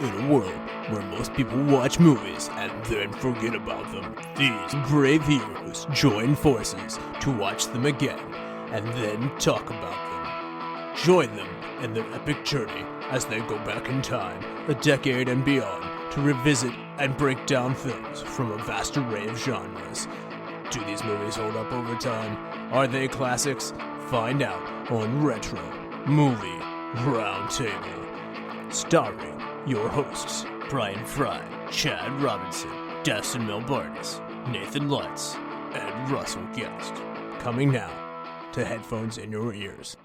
In a world where most people watch movies and then forget about them, these brave heroes join forces to watch them again and then talk about them. Join them in their epic journey as they go back in time, a decade and beyond, to revisit and break down films from a vast array of genres. Do these movies hold up over time? Are they classics? Find out on Retro Movie Roundtable. Starring your hosts, Bryan Frye, Chad Robinson, Dustin Melbardis, Nathan Lutz, and Russell Guest. Coming now to headphones in your ears.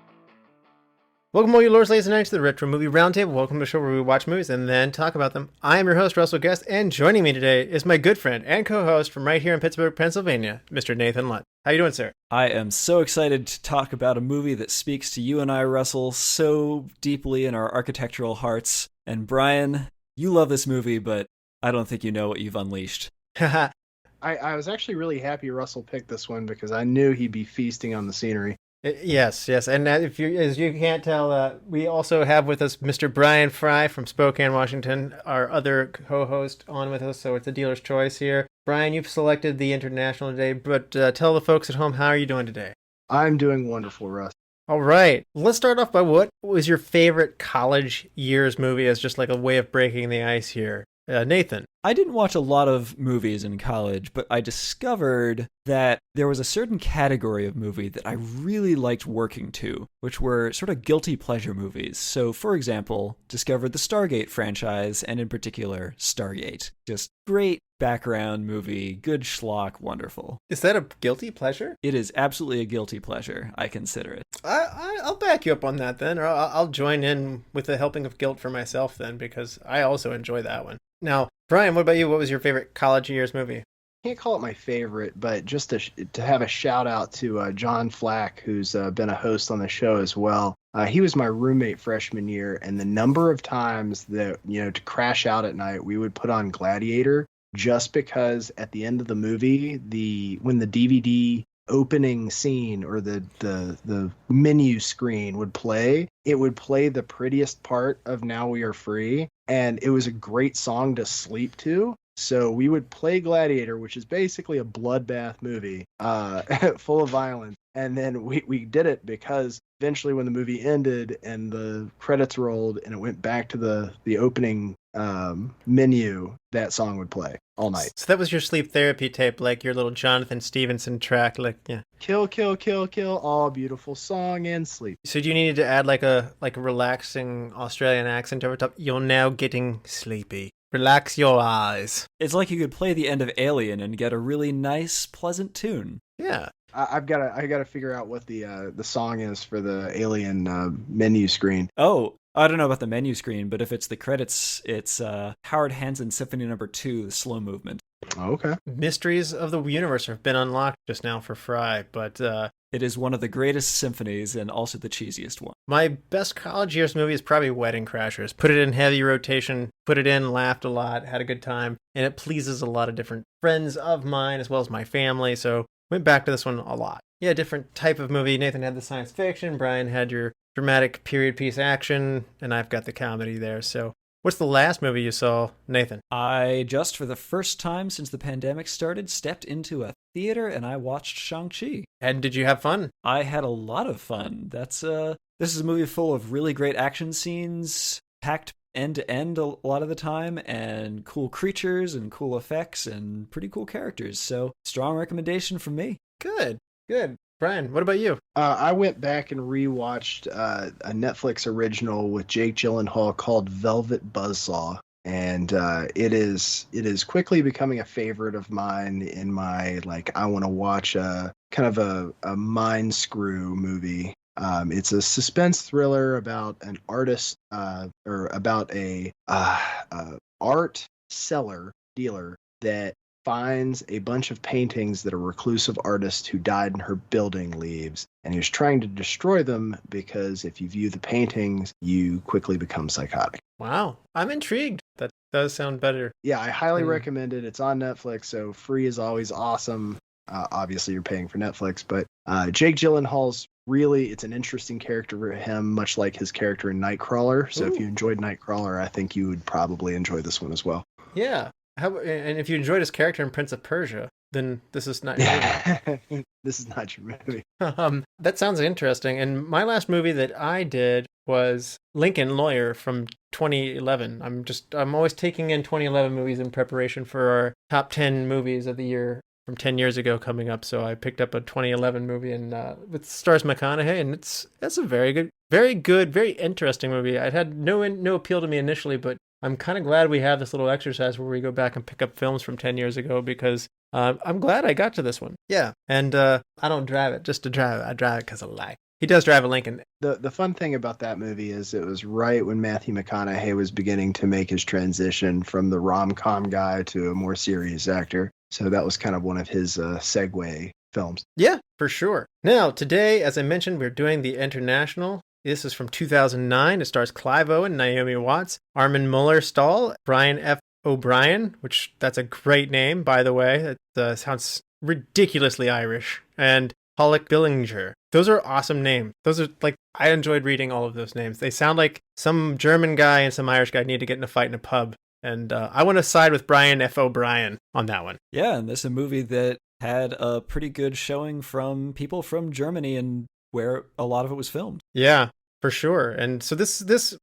Welcome all you lords, ladies and gentlemen, to the Retro Movie Roundtable. Welcome to the show where we watch movies and then talk about them. I am your host, Russell Guest, and joining me today is my good friend and co-host from right here in Pittsburgh, Pennsylvania, Mr. Nathan Lutz. How you doing, sir? I am so excited to talk about a movie that speaks to you and I, Russell, so deeply in our architectural hearts. And Bryan, you love this movie, but I don't think you know what you've unleashed. I was actually really happy Russell picked this one because I knew he'd be feasting on the scenery. Yes. And if you, as you can't tell, we also have with us Mr. Bryan Frye from Spokane, Washington, our other co-host on with us, so it's a dealer's choice here. Bryan, you've selected the international today, but tell the folks at home, how are you doing today? I'm doing wonderful, Russ. All right. Let's start off by what was your favorite college years movie as just like a way of breaking the ice here. Nathan. I didn't watch a lot of movies in college, but I discovered that there was a certain category of movie that I really liked working to, which were sort of guilty pleasure movies. So, for example, discovered the Stargate franchise, and in particular, Stargate. Just great background movie, good schlock, wonderful. Is that a guilty pleasure? It is absolutely a guilty pleasure. I consider it. I'll back you up on that then, or I'll join in with a helping of guilt for myself then, because I also enjoy that one. Now, Bryan, what about you? What was your favorite college years movie? Can't call it my favorite, but just to have a shout out to John Flack, who's been a host on the show as well. He was my roommate freshman year, and the number of times that, to crash out at night, we would put on Gladiator just because at the end of the movie, when the DVD opening scene or the menu screen would play, it would play the prettiest part of Now We Are Free, and it was a great song to sleep to. So we would play Gladiator, which is basically a bloodbath movie, full of violence. And then we did it because eventually when the movie ended and the credits rolled and it went back to the opening menu, that song would play all night. So that was your sleep therapy tape, like your little Jonathan Stevenson track, like, yeah. Kill, kill, kill, kill, all beautiful song and sleep. So do you need to add like a relaxing Australian accent over top? You're now getting sleepy. Relax your eyes. It's like you could play the end of Alien and get a really nice, pleasant tune. Yeah. I gotta figure out what the song is for the Alien menu screen. Oh, I don't know about the menu screen, but if it's the credits, it's Howard Hansen Symphony No. 2, the slow movement. Oh, okay. Mysteries of the universe have been unlocked just now for Frye, but it is one of the greatest symphonies and also the cheesiest one. My best college years movie is probably Wedding Crashers. Put it in heavy rotation, put it in, laughed a lot, had a good time, and it pleases a lot of different friends of mine as well as my family, so went back to this one a lot. Yeah, different type of movie. Nathan had the science fiction, Bryan had your dramatic period piece action, and I've got the comedy there. So what's the last movie you saw, Nathan? I just, for the first time since the pandemic started, stepped into a theater and I watched Shang-Chi. And did you have fun? I had a lot of fun. This is a movie full of really great action scenes, packed end to end a lot of the time, and cool creatures and cool effects and pretty cool characters. So strong recommendation from me. Good. Bryan, what about you? I went back and rewatched a Netflix original with Jake Gyllenhaal called Velvet Buzzsaw, and it is quickly becoming a favorite of mine in my, I want to watch a kind of a mind screw movie. It's a suspense thriller about an artist or about a art dealer that finds a bunch of paintings that a reclusive artist who died in her building leaves, and he's trying to destroy them because if you view the paintings, you quickly become psychotic. Wow, I'm intrigued. That does sound better. Yeah, I highly recommend it. It's on Netflix, so free is always awesome. Obviously, you're paying for Netflix, but Jake Gyllenhaal's really, it's an interesting character for him, much like his character in Nightcrawler. So if you enjoyed Nightcrawler, I think you would probably enjoy this one as well. Yeah. And if you enjoyed his character in Prince of Persia, then this is not your movie. This is not your movie. That sounds interesting. And my last movie that I did was Lincoln Lawyer from 2011. I'm always taking in 2011 movies in preparation for our top 10 movies of the year from 10 years ago coming up. So I picked up a 2011 movie and with stars McConaughey, and it's a very good, very interesting movie. It had no appeal to me initially, but I'm kind of glad we have this little exercise where we go back and pick up films from 10 years ago because I'm glad I got to this one. Yeah. And I don't drive it just to drive it. I drive it because I like. He does drive a Lincoln. The fun thing about that movie is it was right when Matthew McConaughey was beginning to make his transition from the rom-com guy to a more serious actor. So that was kind of one of his segue films. Yeah, for sure. Now, today, as I mentioned, we're doing The International. This is from 2009. It stars Clive Owen, Naomi Watts, Armin Mueller-Stahl, Brian F. O'Brien, which that's a great name, by the way. That sounds ridiculously Irish. And Haluk Bilginer. Those are awesome names. Those are I enjoyed reading all of those names. They sound like some German guy and some Irish guy need to get in a fight in a pub. And I want to side with Brian F. O'Brien on that one. Yeah, and this is a movie that had a pretty good showing from people from Germany and where a lot of it was filmed. Yeah, for sure. And so this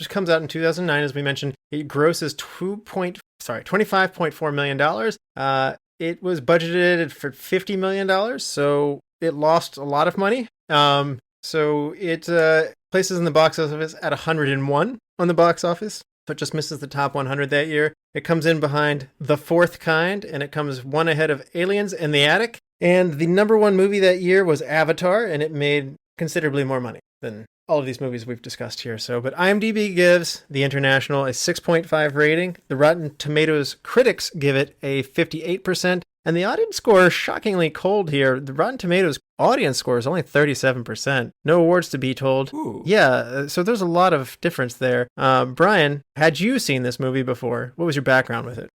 comes out in 2009, as we mentioned. It grosses $25.4 million. It was budgeted for $50 million, so it lost a lot of money. So it places in the box office at 101 on the box office. So it just misses the top 100 that year. It comes in behind The Fourth Kind, and it comes one ahead of Aliens in the Attic. And the number one movie that year was Avatar, and it made considerably more money than all of these movies we've discussed here. But IMDb gives The International a 6.5 rating. The Rotten Tomatoes critics give it a 58%. And the audience score is shockingly cold here. The Rotten Tomatoes audience score is only 37%. No awards to be told. Ooh. Yeah, so there's a lot of difference there. Brian, had you seen this movie before? What was your background with it?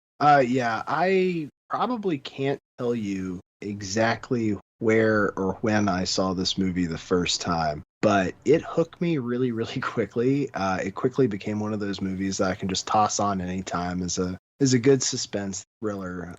Yeah, I probably can't tell you exactly where or when I saw this movie the first time, but it hooked me really, really quickly. It quickly became one of those movies that I can just toss on anytime as a good suspense thriller.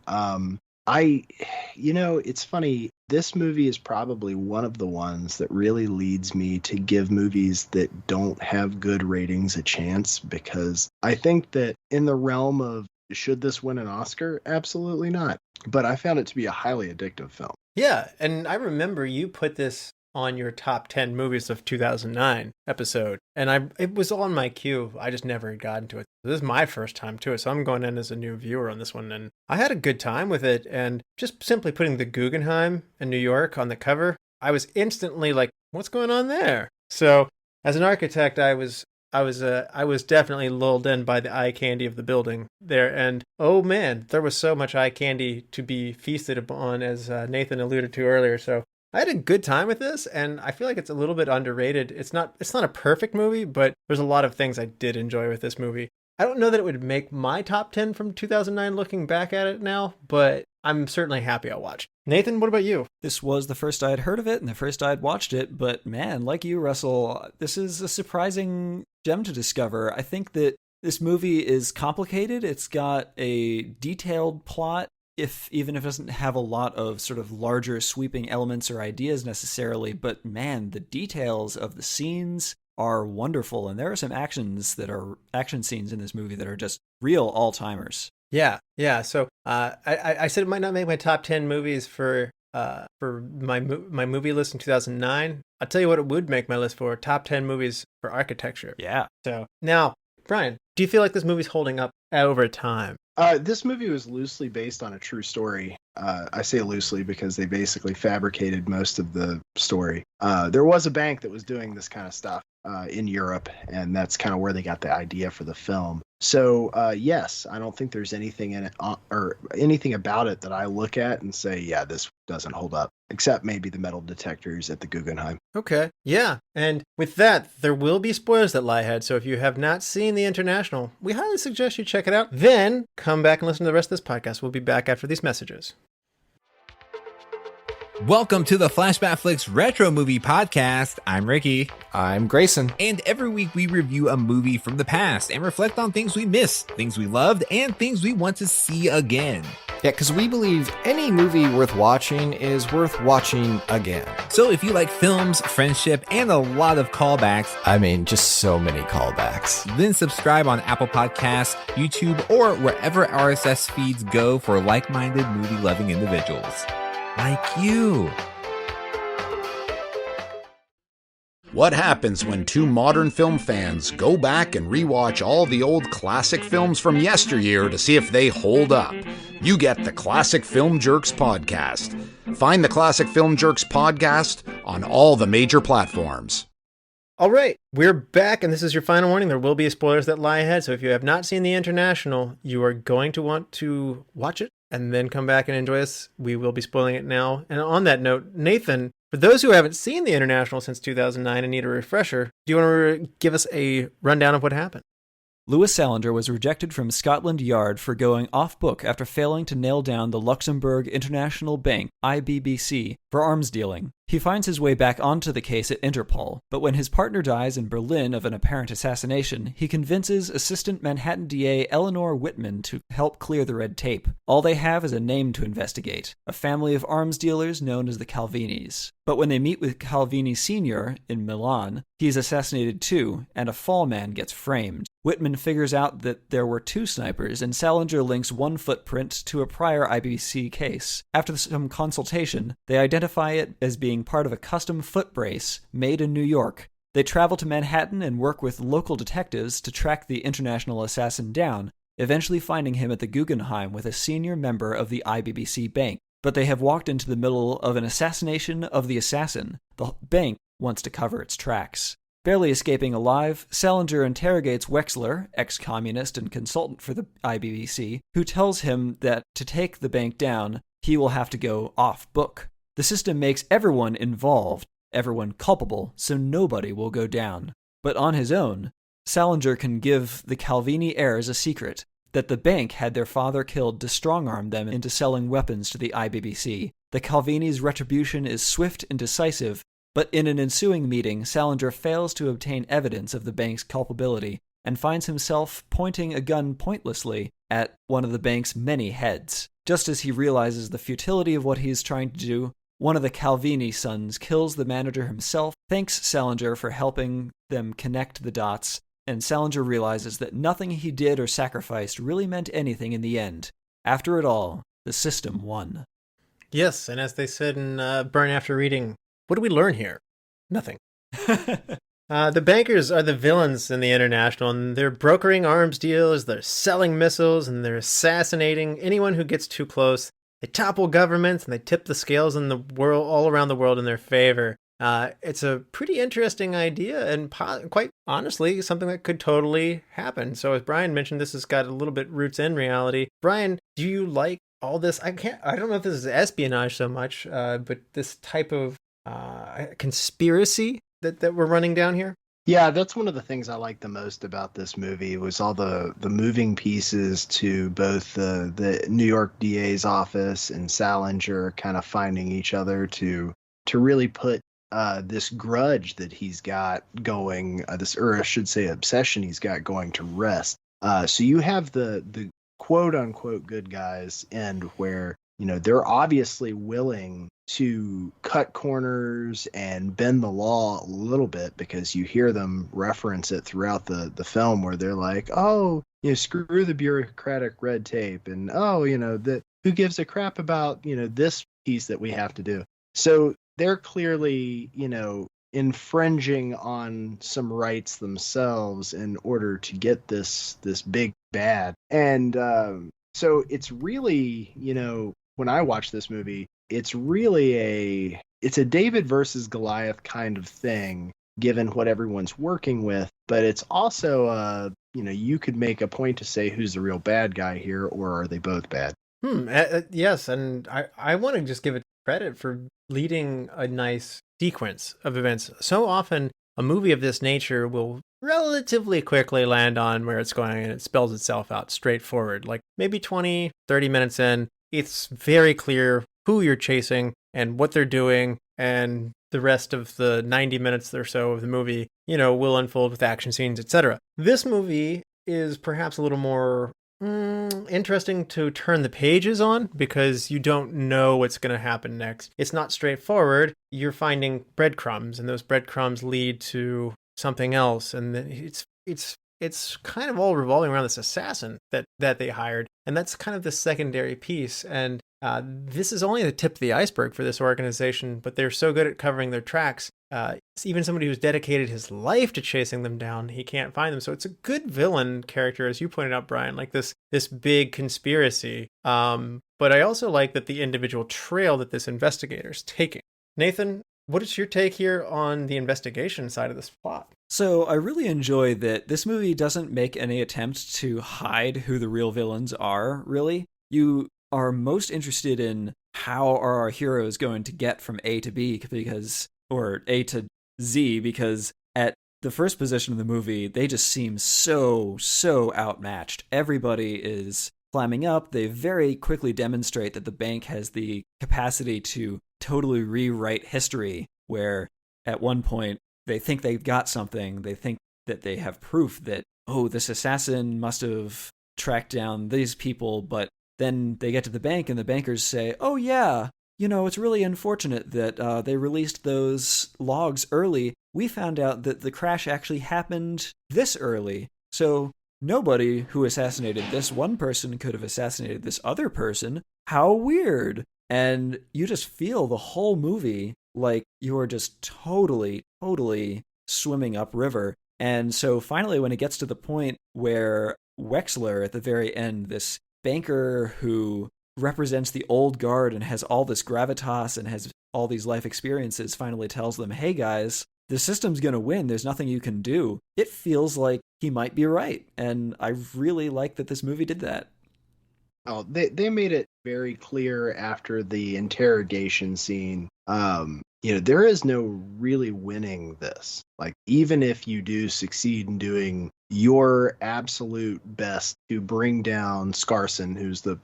It's funny. This movie is probably one of the ones that really leads me to give movies that don't have good ratings a chance, because I think that in the realm of should this win an Oscar? Absolutely not. But I found it to be a highly addictive film. Yeah, and I remember you put this on your top 10 movies of 2009 episode, and it was on my queue. I just never had gotten to it. This is my first time to it, so I'm going in as a new viewer on this one, and I had a good time with it. And just simply putting the Guggenheim in New York on the cover, I was instantly like, what's going on there? So as an architect, I was definitely lulled in by the eye candy of the building there. And oh man, there was so much eye candy to be feasted upon, as Nathan alluded to earlier. So I had a good time with this, and I feel like it's a little bit underrated. It's not a perfect movie, but there's a lot of things I did enjoy with this movie. I don't know that it would make my top 10 from 2009 looking back at it now, but I'm certainly happy I watched. Nathan, what about you? This was the first I had heard of it and the first I had watched it, but man, like you, Russell, this is a surprising gem to discover. I think that this movie is complicated. It's got a detailed plot, even if it doesn't have a lot of sort of larger sweeping elements or ideas necessarily, but man, the details of the scenes are wonderful, and there are some action scenes in this movie that are just real all-timers. Yeah. So I said it might not make my top 10 movies for my movie list in 2009. I'll tell you what it would make my list for: top 10 movies for architecture. Yeah. So now, Brian, do you feel like this movie's holding up over time? This movie was loosely based on a true story. I say loosely because they basically fabricated most of the story. There was a bank that was doing this kind of stuff in Europe, and that's kind of where they got the idea for the film. So, yes, I don't think there's anything in it or anything about it that I look at and say, yeah, this doesn't hold up, except maybe the metal detectors at the Guggenheim. Okay. Yeah. And with that, there will be spoilers that lie ahead. So if you have not seen The International, we highly suggest you check it out. Then come back and listen to the rest of this podcast. We'll be back after these messages. Welcome to the Flashback Flicks Retro Movie Podcast. I'm Ricky. I'm Grayson. And every week we review a movie from the past and reflect on things we missed, things we loved, and things we want to see again. Yeah, because we believe any movie worth watching is worth watching again. So if you like films, friendship, and a lot of callbacks, I mean, just so many callbacks, then subscribe on Apple Podcasts, YouTube, or wherever RSS feeds go for like-minded movie-loving individuals. Like you. What happens when two modern film fans go back and rewatch all the old classic films from yesteryear to see if they hold up? You get the Classic Film Jerks podcast. Find the Classic Film Jerks podcast on all the major platforms. All right, we're back, and this is your final warning. There will be spoilers that lie ahead, so if you have not seen The International, you are going to want to watch it and then come back and enjoy us. We will be spoiling it now. And on that note, Nathan, for those who haven't seen The International since 2009 and need a refresher, do you want to give us a rundown of what happened? Louis Salinger was rejected from Scotland Yard for going off-book after failing to nail down the Luxembourg International Bank, IBBC, for arms dealing. He finds his way back onto the case at Interpol, but when his partner dies in Berlin of an apparent assassination, he convinces Assistant Manhattan DA Eleanor Whitman to help clear the red tape. All they have is a name to investigate, a family of arms dealers known as the Calvinis. But when they meet with Calvini Sr. in Milan, he is assassinated too, and a fall man gets framed. Whitman figures out that there were two snipers, and Salinger links one footprint to a prior IBC case. After some consultation, they identify it as being part of a custom foot brace made in New York. They travel to Manhattan and work with local detectives to track the international assassin down, eventually finding him at the Guggenheim with a senior member of the IBBC bank. But they have walked into the middle of an assassination of the assassin. The bank wants to cover its tracks. Barely escaping alive, Salinger interrogates Wexler, ex-communist and consultant for the IBBC, who tells him that to take the bank down, he will have to go off-book. The system makes everyone involved, everyone culpable, so nobody will go down. But on his own, Salinger can give the Calvini heirs a secret, that the bank had their father killed to strong-arm them into selling weapons to the IBBC. The Calvinis' retribution is swift and decisive, but in an ensuing meeting, Salinger fails to obtain evidence of the bank's culpability and finds himself pointing a gun pointlessly at one of the bank's many heads. Just as he realizes the futility of what he is trying to do, one of the Calvini sons kills the manager himself, thanks Salinger for helping them connect the dots, and Salinger realizes that nothing he did or sacrificed really meant anything in the end. After it all, the system won. Yes, and as they said in Burn After Reading, what do we learn here? Nothing. The bankers are the villains in The International, and they're brokering arms deals, they're selling missiles, and they're assassinating anyone who gets too close. They topple governments, and they tip the scales in the world, all around the world in their favor. It's a pretty interesting idea, and quite honestly, something that could totally happen. So as Bryan mentioned, this has got a little bit roots in reality. Bryan, do you like all this? I don't know if this is espionage so much, but this type of conspiracy that we're running down here? Yeah, that's one of the things I like the most about this movie was all the moving pieces to both the New York DA's office and Salinger kind of finding each other to really put this grudge that he's got going, or I should say obsession he's got going to rest. So you have the quote unquote good guys end where, they're obviously willing to cut corners and bend the law a little bit because you hear them reference it throughout the film where they're like, oh, screw the bureaucratic red tape and, who gives a crap about, this piece that we have to do. So they're clearly, infringing on some rights themselves in order to get this big bad. And so it's really, when I watch this movie, it's really it's a David versus Goliath kind of thing, given what everyone's working with. But it's also, you could make a point to say who's the real bad guy here, or are they both bad? Yes, and I want to just give it credit for leading a nice sequence of events. So often, a movie of this nature will relatively quickly land on where it's going, and it spells itself out straightforward. Like maybe 20, 30 minutes in, it's very clear who you're chasing and what they're doing, and the rest of the 90 minutes or so of the movie, will unfold with action scenes, etc. This movie is perhaps a little more interesting to turn the pages on because you don't know what's going to happen next. It's not straightforward. You're finding breadcrumbs, and those breadcrumbs lead to something else, and it's kind of all revolving around this assassin that they hired, and that's kind of the secondary piece. And this is only the tip of the iceberg for this organization, but they're so good at covering their tracks. Even somebody who's dedicated his life to chasing them down, he can't find them. So it's a good villain character, as you pointed out, Bryan, like this big conspiracy. But I also like that the individual trail that this investigator's taking. Nathan, what is your take here on the investigation side of this plot? So I really enjoy that this movie doesn't make any attempt to hide who the real villains are, really. You are most interested in how are our heroes going to get from A to B or A to Z, because at the first position of the movie, they just seem so outmatched. Everybody is climbing up. They very quickly demonstrate that the bank has the capacity to totally rewrite history, where at one point they think they've got something. They think that they have proof that, this assassin must have tracked down these people, but then they get to the bank and the bankers say, it's really unfortunate that they released those logs early. We found out that the crash actually happened this early. So nobody who assassinated this one person could have assassinated this other person. How weird. And you just feel the whole movie like you are just totally swimming upriver. And so finally, when it gets to the point where Wexler at the very end, this banker who represents the old guard and has all this gravitas and has all these life experiences, finally tells them, hey guys, the system's going to win. There's nothing you can do. It feels like he might be right. And I really like that this movie did that. Oh, they made it very clear after the interrogation scene. There is no really winning this. Like, even if you do succeed in doing your absolute best to bring down Scarson, who's the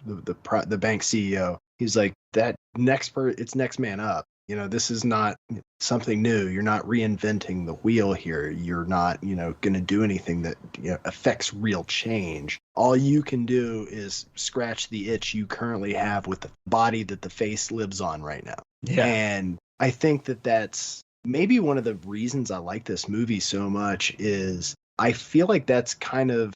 bank CEO, he's like, that it's next man up. This is not something new. You're not reinventing the wheel here. You're not, going to do anything that affects real change. All you can do is scratch the itch you currently have with the body that the face lives on right now. Yeah. And I think that that's maybe one of the reasons I like this movie so much is I feel like that's kind of,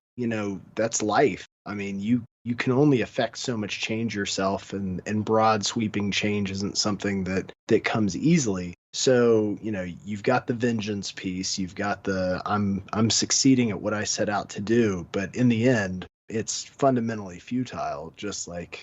that's life. I mean, you can only affect so much change yourself, and broad sweeping change isn't something that comes easily. So, you've got the vengeance piece, you've got the I'm succeeding at what I set out to do, but in the end, it's fundamentally futile, just like,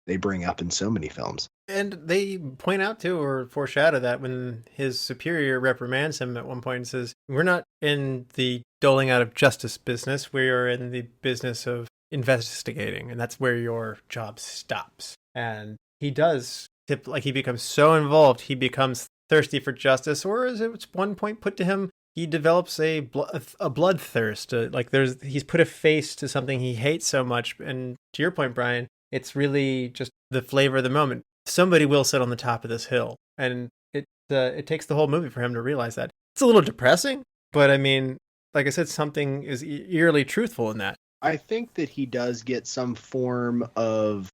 they bring up in so many films. And they point out too, or foreshadow that when his superior reprimands him at one point and says, we're not in the doling out of justice business, we are in the business of investigating, and that's where your job stops. And he does he becomes so involved, he becomes thirsty for justice, or as it's one point put to him, he develops a bloodthirst. He's put a face to something he hates so much. And to your point, Bryan, it's really just the flavor of the moment. Somebody will sit on the top of this hill, and it takes the whole movie for him to realize that. It's a little depressing, but I mean, like I said, something is eerily truthful in that. I think that he does get some form of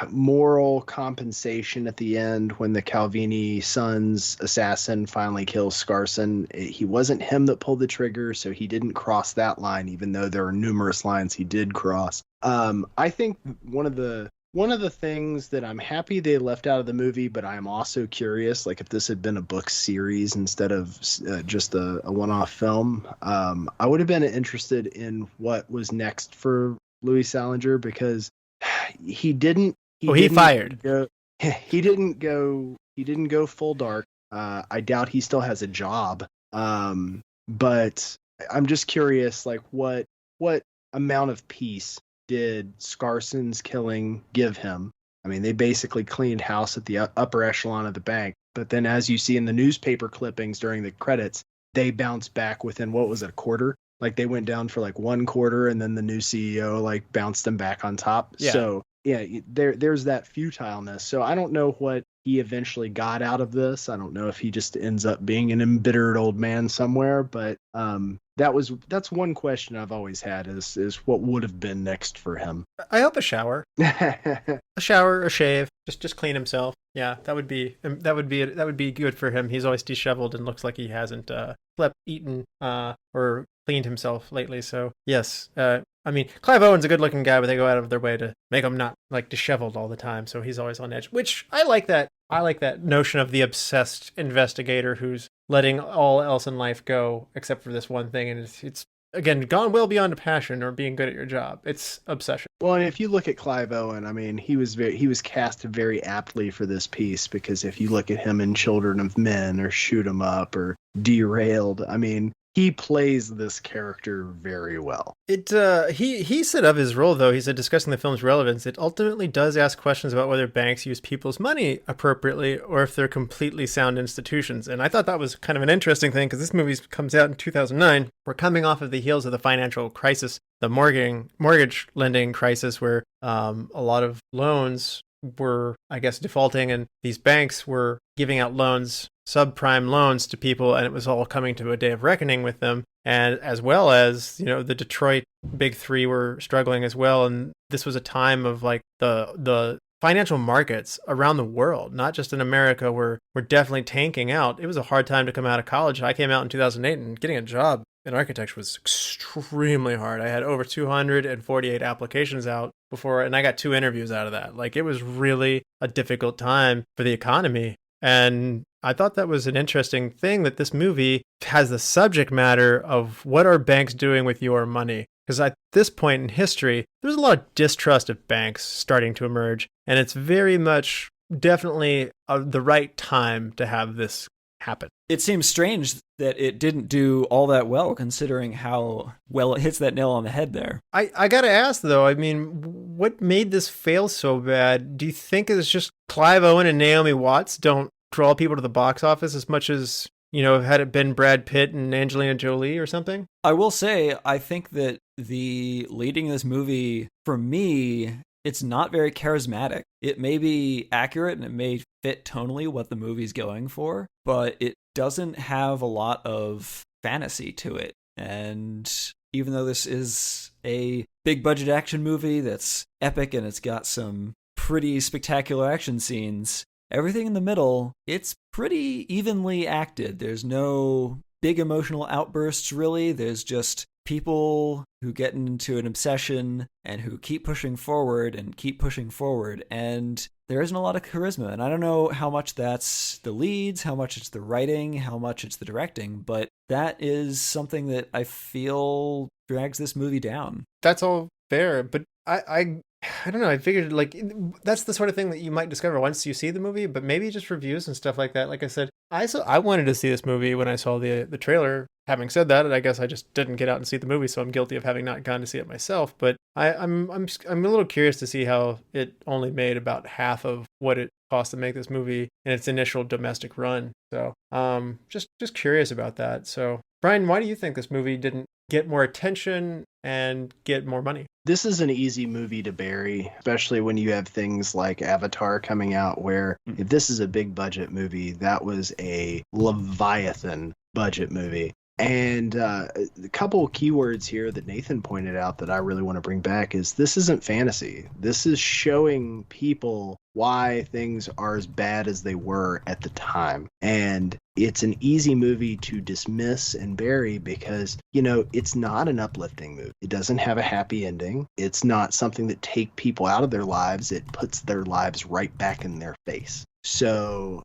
moral compensation at the end when the Calvini son's assassin finally kills Scarson. He wasn't him that pulled the trigger, so he didn't cross that line, even though there are numerous lines he did cross. I think one of the things that I'm happy they left out of the movie, but I'm also curious, like if this had been a book series instead of just a one-off film, I would have been interested in what was next for Louis Salinger, because he didn't go full dark. I doubt he still has a job. But I'm just curious, like what amount of peace did Scarson's killing give him? I mean, they basically cleaned house at the upper echelon of the bank, but then as you see in the newspaper clippings during the credits, they bounced back within, what was it, a quarter? Like they went down for like one quarter, and then the new CEO like bounced them back on top. Yeah. So yeah, there's that futileness. So I don't know what he eventually got out of this. I don't know if he just ends up being an embittered old man somewhere, but that's one question I've always had is what would have been next for him. I hope a shower. A shower, a shave, just clean himself. Yeah, that would be good for him. He's always disheveled and looks like he hasn't slept, eaten, or cleaned himself lately. So yes, I mean, Clive Owen's a good-looking guy, but they go out of their way to make him not like disheveled all the time. So he's always on edge, which I like that. I like that notion of the obsessed investigator who's letting all else in life go except for this one thing, and it's again gone well beyond a passion or being good at your job. It's obsession. Well, and if you look at Clive Owen, I mean, he was cast very aptly for this piece, because if you look at him in Children of Men or Shoot 'Em Up or Derailed, I mean, he plays this character very well. He said of his role, though, he said, discussing the film's relevance, it ultimately does ask questions about whether banks use people's money appropriately or if they're completely sound institutions. And I thought that was kind of an interesting thing, because this movie comes out in 2009. We're coming off of the heels of the financial crisis, the mortgage lending crisis, where a lot of loans were, I guess, defaulting, and these banks were giving out loans, subprime loans to people, and it was all coming to a day of reckoning with them. And as well as, you know, the Detroit Big Three were struggling as well. And this was a time of like the financial markets around the world, not just in America, were definitely tanking out. It was a hard time to come out of college. I came out in 2008, and getting a job in architecture was extremely hard. I had over 248 applications out before, and I got 2 interviews out of that. Like, it was really a difficult time for the economy. And I thought that was an interesting thing, that this movie has the subject matter of what are banks doing with your money. Because at this point in history, there's a lot of distrust of banks starting to emerge. And it's very much definitely the right time to have this happen. It seems strange that it didn't do all that well, considering how well it hits that nail on the head there. I gotta ask, though, I mean, what made this fail so bad? Do you think it's just Clive Owen and Naomi Watts don't draw people to the box office as much as, you know, had it been Brad Pitt and Angelina Jolie or something? I will say, I think that the leading this movie, for me, it's not very charismatic. It may be accurate and it may fit tonally what the movie's going for, but it doesn't have a lot of fantasy to it. And even though this is a big budget action movie that's epic and it's got some pretty spectacular action scenes, everything in the middle, it's pretty evenly acted. There's no big emotional outbursts, really. There's just people who get into an obsession and who keep pushing forward and keep pushing forward. And there isn't a lot of charisma. And I don't know how much that's the leads, how much it's the writing, how much it's the directing, but that is something that I feel drags this movie down. That's all fair, but I don't know. I figured, like, that's the sort of thing that you might discover once you see the movie, but maybe just reviews and stuff like that. Like I said, I wanted to see this movie when I saw the trailer. Having said that, I guess I just didn't get out and see the movie, so I'm guilty of having not gone to see it myself. But I'm a little curious to see how it only made about half of what it cost to make this movie in its initial domestic run. So just curious about that. So Bryan, why do you think this movie didn't get more attention and get more money? This is an easy movie to bury, especially when you have things like Avatar coming out, where if this is a big budget movie, that was a Leviathan budget movie. And a couple of keywords here that Nathan pointed out that I really want to bring back is this isn't fantasy. This is showing people why things are as bad as they were at the time. And it's an easy movie to dismiss and bury because, you know, it's not an uplifting movie. It doesn't have a happy ending. It's not something that take people out of their lives. It puts their lives right back in their face. So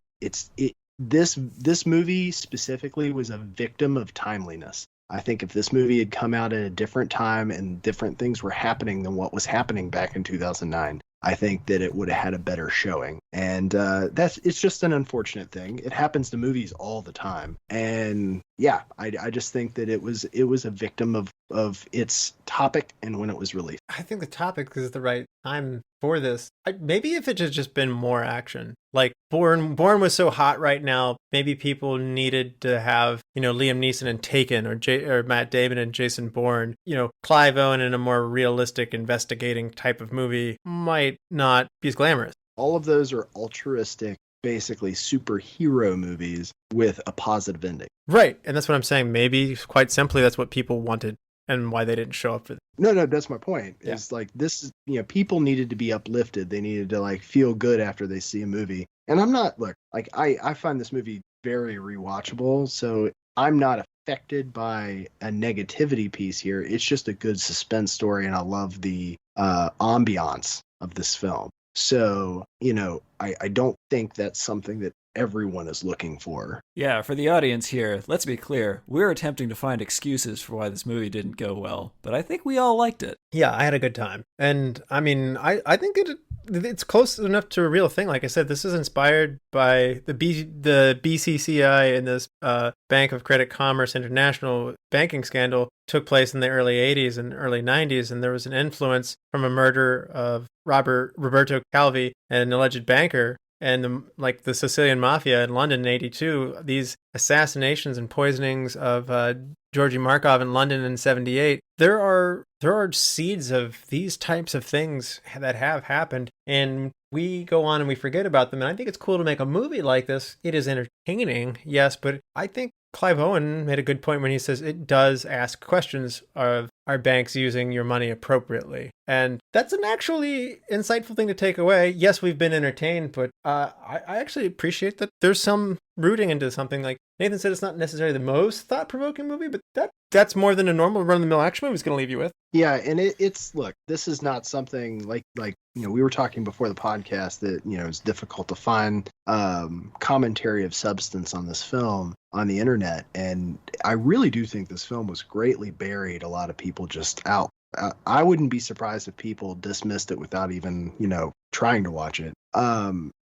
this movie specifically was a victim of timeliness. I think if this movie had come out at a different time and different things were happening than what was happening back in 2009, I think that it would have had a better showing. And it's just an unfortunate thing. It happens to movies all the time. And yeah, I just think that it was a victim of its topic and when it was released. I think the topic is the right time for this. Maybe if it had just been more action. Like Bourne was so hot right now. Maybe people needed to have, you know, Liam Neeson in Taken or Matt Damon and Jason Bourne. You know, Clive Owen in a more realistic investigating type of movie might not be as glamorous. All of those are altruistic basically superhero movies with a positive ending. Right. And that's what I'm saying. Maybe quite simply, that's what people wanted and why they didn't show up for this. No, that's my point. Yeah. Is like this is, people needed to be uplifted. They needed to like feel good after they see a movie. And I'm not, look, like I find this movie very rewatchable. So I'm not affected by a negativity piece here. It's just a good suspense story. And I love the ambiance of this film. So, I don't think that's something that everyone is looking for. Yeah, for the audience here, let's be clear. We're attempting to find excuses for why this movie didn't go well, but I think we all liked it. Yeah, I had a good time. And I mean, I think it's close enough to a real thing. Like I said, this is inspired by the BCCI and this Bank of Credit Commerce International banking scandal took place in the early 80s and early 90s, and there was an influence from a murder of Roberto Calvi, an alleged banker, and the Sicilian Mafia in London in 82, these assassinations and poisonings of Georgy Markov in London in 78, there are seeds of these types of things that have happened, and we go on and we forget about them. And I think it's cool to make a movie like this. It is entertaining, yes, but I think Clive Owen made a good point when he says it does ask questions of, are banks using your money appropriately? And that's an actually insightful thing to take away. Yes, we've been entertained, but I actually appreciate that there's some rooting into something. Like Nathan said, it's not necessarily the most thought-provoking movie, but that's more than a normal run-of-the-mill action movie is going to leave you with. Yeah, and it's look, this is not something like we were talking before the podcast that it's difficult to find commentary of substance on this film on the internet, and I really do think this film was greatly buried. A lot of people just out. I wouldn't be surprised if people dismissed it without even trying to watch it.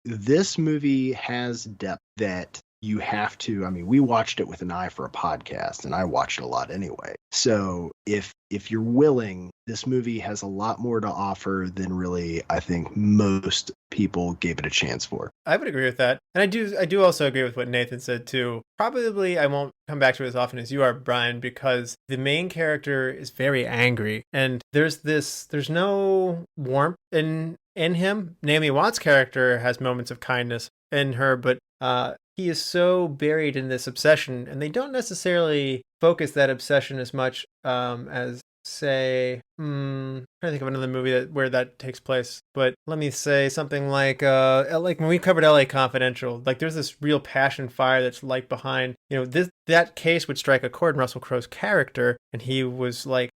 This movie has depth that you have to. I mean, we watched it with an eye for a podcast, and I watched it a lot anyway. So if you're willing, this movie has a lot more to offer than really I think most people gave it a chance for. I would agree with that. And I do also agree with what Nathan said too. Probably I won't come back to it as often as you are, Brian, because the main character is very angry, and there's no warmth in him. Naomi Watts' character has moments of kindness in her, but he is so buried in this obsession, and they don't necessarily focus that obsession as much as, say, I'm trying to think of another movie where that takes place, but let me say something like when we covered LA Confidential, like there's this real passion fire that's like behind, that case would strike a chord in Russell Crowe's character, and he was like,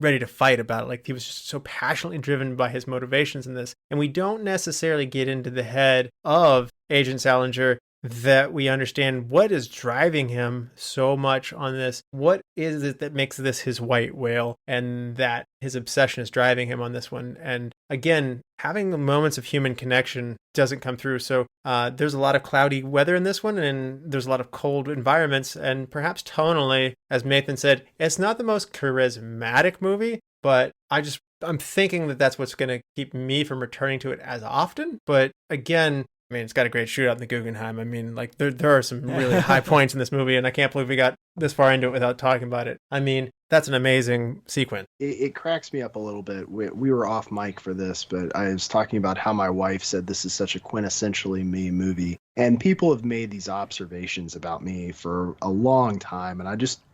ready to fight about it. Like he was just so passionately driven by his motivations in this, and we don't necessarily get into the head of Agent Salinger that we understand what is driving him so much on this. What is it that makes this his white whale, and that his obsession is driving him on this one? And again, having the moments of human connection doesn't come through. So there's a lot of cloudy weather in this one, and there's a lot of cold environments, and perhaps tonally, as Nathan said, it's not the most charismatic movie, but I'm thinking that that's what's going to keep me from returning to it as often. But again, I mean, it's got a great shootout in the Guggenheim. I mean, like there are some really high points in this movie, and I can't believe we got this far into it without talking about it. I mean, that's an amazing sequence. It cracks me up a little bit. We were off mic for this, but I was talking about how my wife said this is such a quintessentially me movie. And people have made these observations about me for a long time, and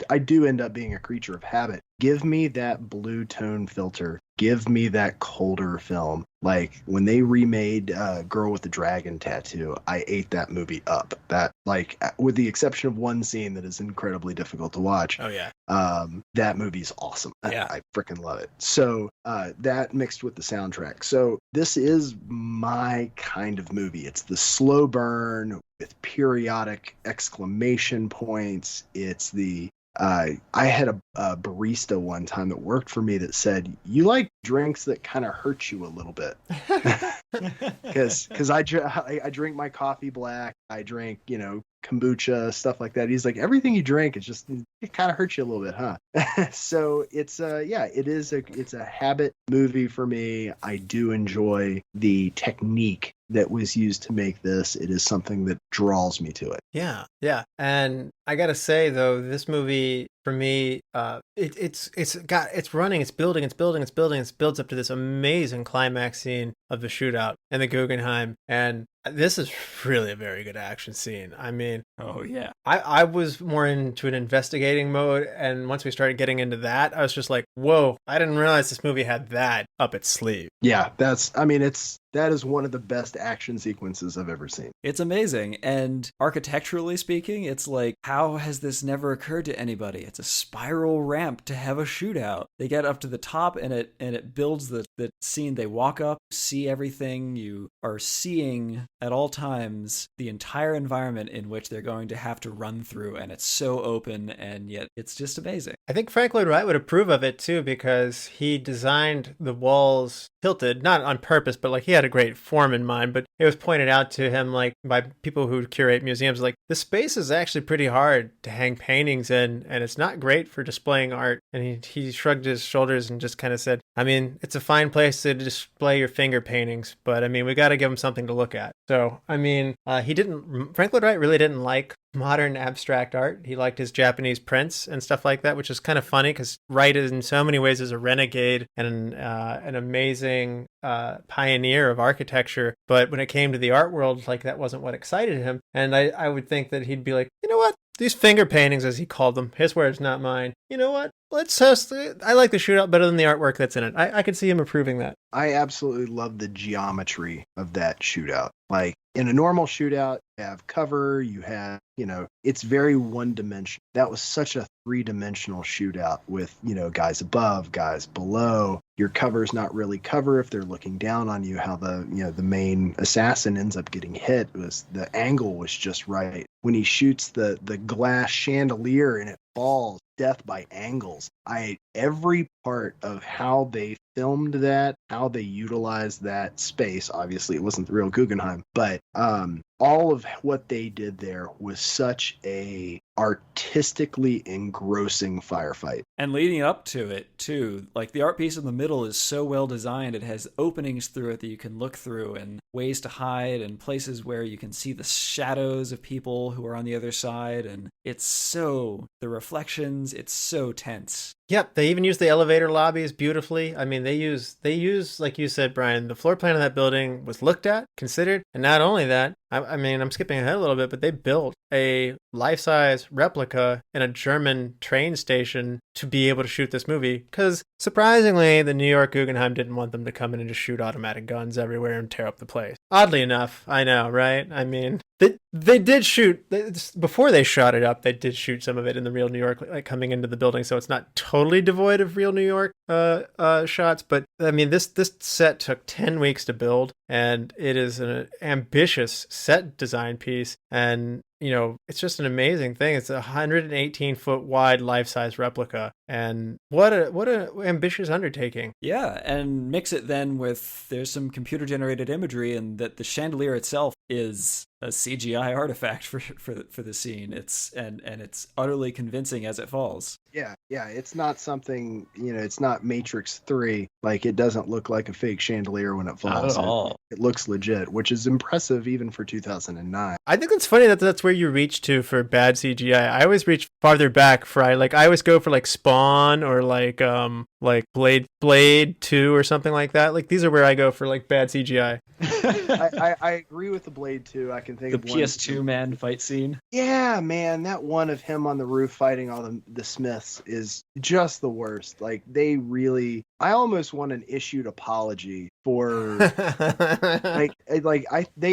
I do end up being a creature of habit. Give me that blue tone filter. Give me that colder film. Like when they remade Girl with the Dragon Tattoo, I ate that movie up. That, like, with the exception of one scene that is incredibly difficult to watch. Oh yeah. That movie's awesome. Yeah. I freaking love it. So that mixed with the soundtrack. So this is my kind of movie. It's the slow burn with periodic exclamation points. It's the I had a barista one time that worked for me that said, you like drinks that kind of hurt you a little bit. Because I drink my coffee black. I drink, kombucha, stuff like that. He's like, everything you drink, it kind of hurts you a little bit, huh? So it's it's a habit movie for me. I do enjoy the technique that was used to make this. It is something that draws me to it. Yeah. And I gotta say though, this movie for me, it's running, it's building, it builds up to this amazing climax scene of the shootout in the Guggenheim. And This is really a very good action scene. I mean, Oh, yeah. I was more into an investigating mode, and once we started getting into that, I was just like, whoa, I didn't realize this movie had that up its sleeve. Yeah, that is one of the best action sequences I've ever seen. It's amazing. And architecturally speaking, it's like, how has this never occurred to anybody? It's a spiral ramp to have a shootout. They get up to the top and it builds the scene. They walk up, see everything. You are seeing at all times the entire environment in which they're going to have to run through. And it's so open, and yet it's just amazing. I think Frank Lloyd Wright would approve of it too, because he designed the walls tilted, not on purpose, but like he had a great form in mind. But it was pointed out to him, like by people who curate museums, like the space is actually pretty hard to hang paintings in, and it's not great for displaying art. And he shrugged his shoulders and just kind of said, I mean, it's a fine place to display your finger paintings, but I mean, we got to give him something to look at. So, I mean, Frank Lloyd Wright really didn't like modern abstract art. He liked his Japanese prints and stuff like that, which is kind of funny because Wright in so many ways is a renegade and an amazing pioneer of architecture. But when it came to the art world, like that wasn't what excited him. And I would think that he'd be like, you know what? These finger paintings, as he called them, his words, not mine. You know what? Let's test it. I like the shootout better than the artwork that's in it. I could see him approving that. I absolutely love the geometry of that shootout. Like in a normal shootout, you have cover, you have, it's very one dimensional. That was such a 3-dimensional shootout with, guys above, guys below. Your cover's not really cover if they're looking down on you. How the main assassin ends up getting hit was the angle was just right. When he shoots the glass chandelier and it falls, death by angles. Every part of how they filmed that, how they utilized that space. Obviously, it wasn't the real Guggenheim, but all of what they did there was such a artistically engrossing firefight. And leading up to it, too, like the art piece in the middle is so well designed. It has openings through it that you can look through and ways to hide and places where you can see the shadows of people who are on the other side. And the reflections, it's so tense. Yep, they even use the elevator lobbies beautifully. I mean, they use, like you said, Brian, the floor plan of that building was looked at, considered, and not only that, I mean, I'm skipping ahead a little bit, but they built a life-size replica in a German train station to be able to shoot this movie, because surprisingly, the New York Guggenheim didn't want them to come in and just shoot automatic guns everywhere and tear up the place. Oddly enough, I know, right? I mean, they did shoot, before they shot it up, they did shoot some of it in the real New York, like coming into the building, so it's not totally devoid of real New York shots, but I mean, this set took 10 weeks to build, and it is an ambitious set design piece, and it's just an amazing thing. It's a 118-foot wide life-size replica, and what a ambitious undertaking. Yeah, and mix it then with there's some computer-generated imagery, and that the chandelier itself is a CGI artifact for the scene. It's utterly convincing as it falls. Yeah, it's not something, it's not Matrix 3. Like, it doesn't look like a fake chandelier when it falls. Not at all. It looks legit, which is impressive even for 2009. I think it's funny that that's where you reach to for bad CGI. I always reach farther back for I always go for like Spawn or like Blade 2 or something like that. Like, these are where I go for like bad CGI. I agree with the Blade 2. I can think the of one. PS2 man fight scene. Yeah, man, that one of him on the roof fighting all the Smiths is just the worst. Like, they really, I almost want an issued apology for they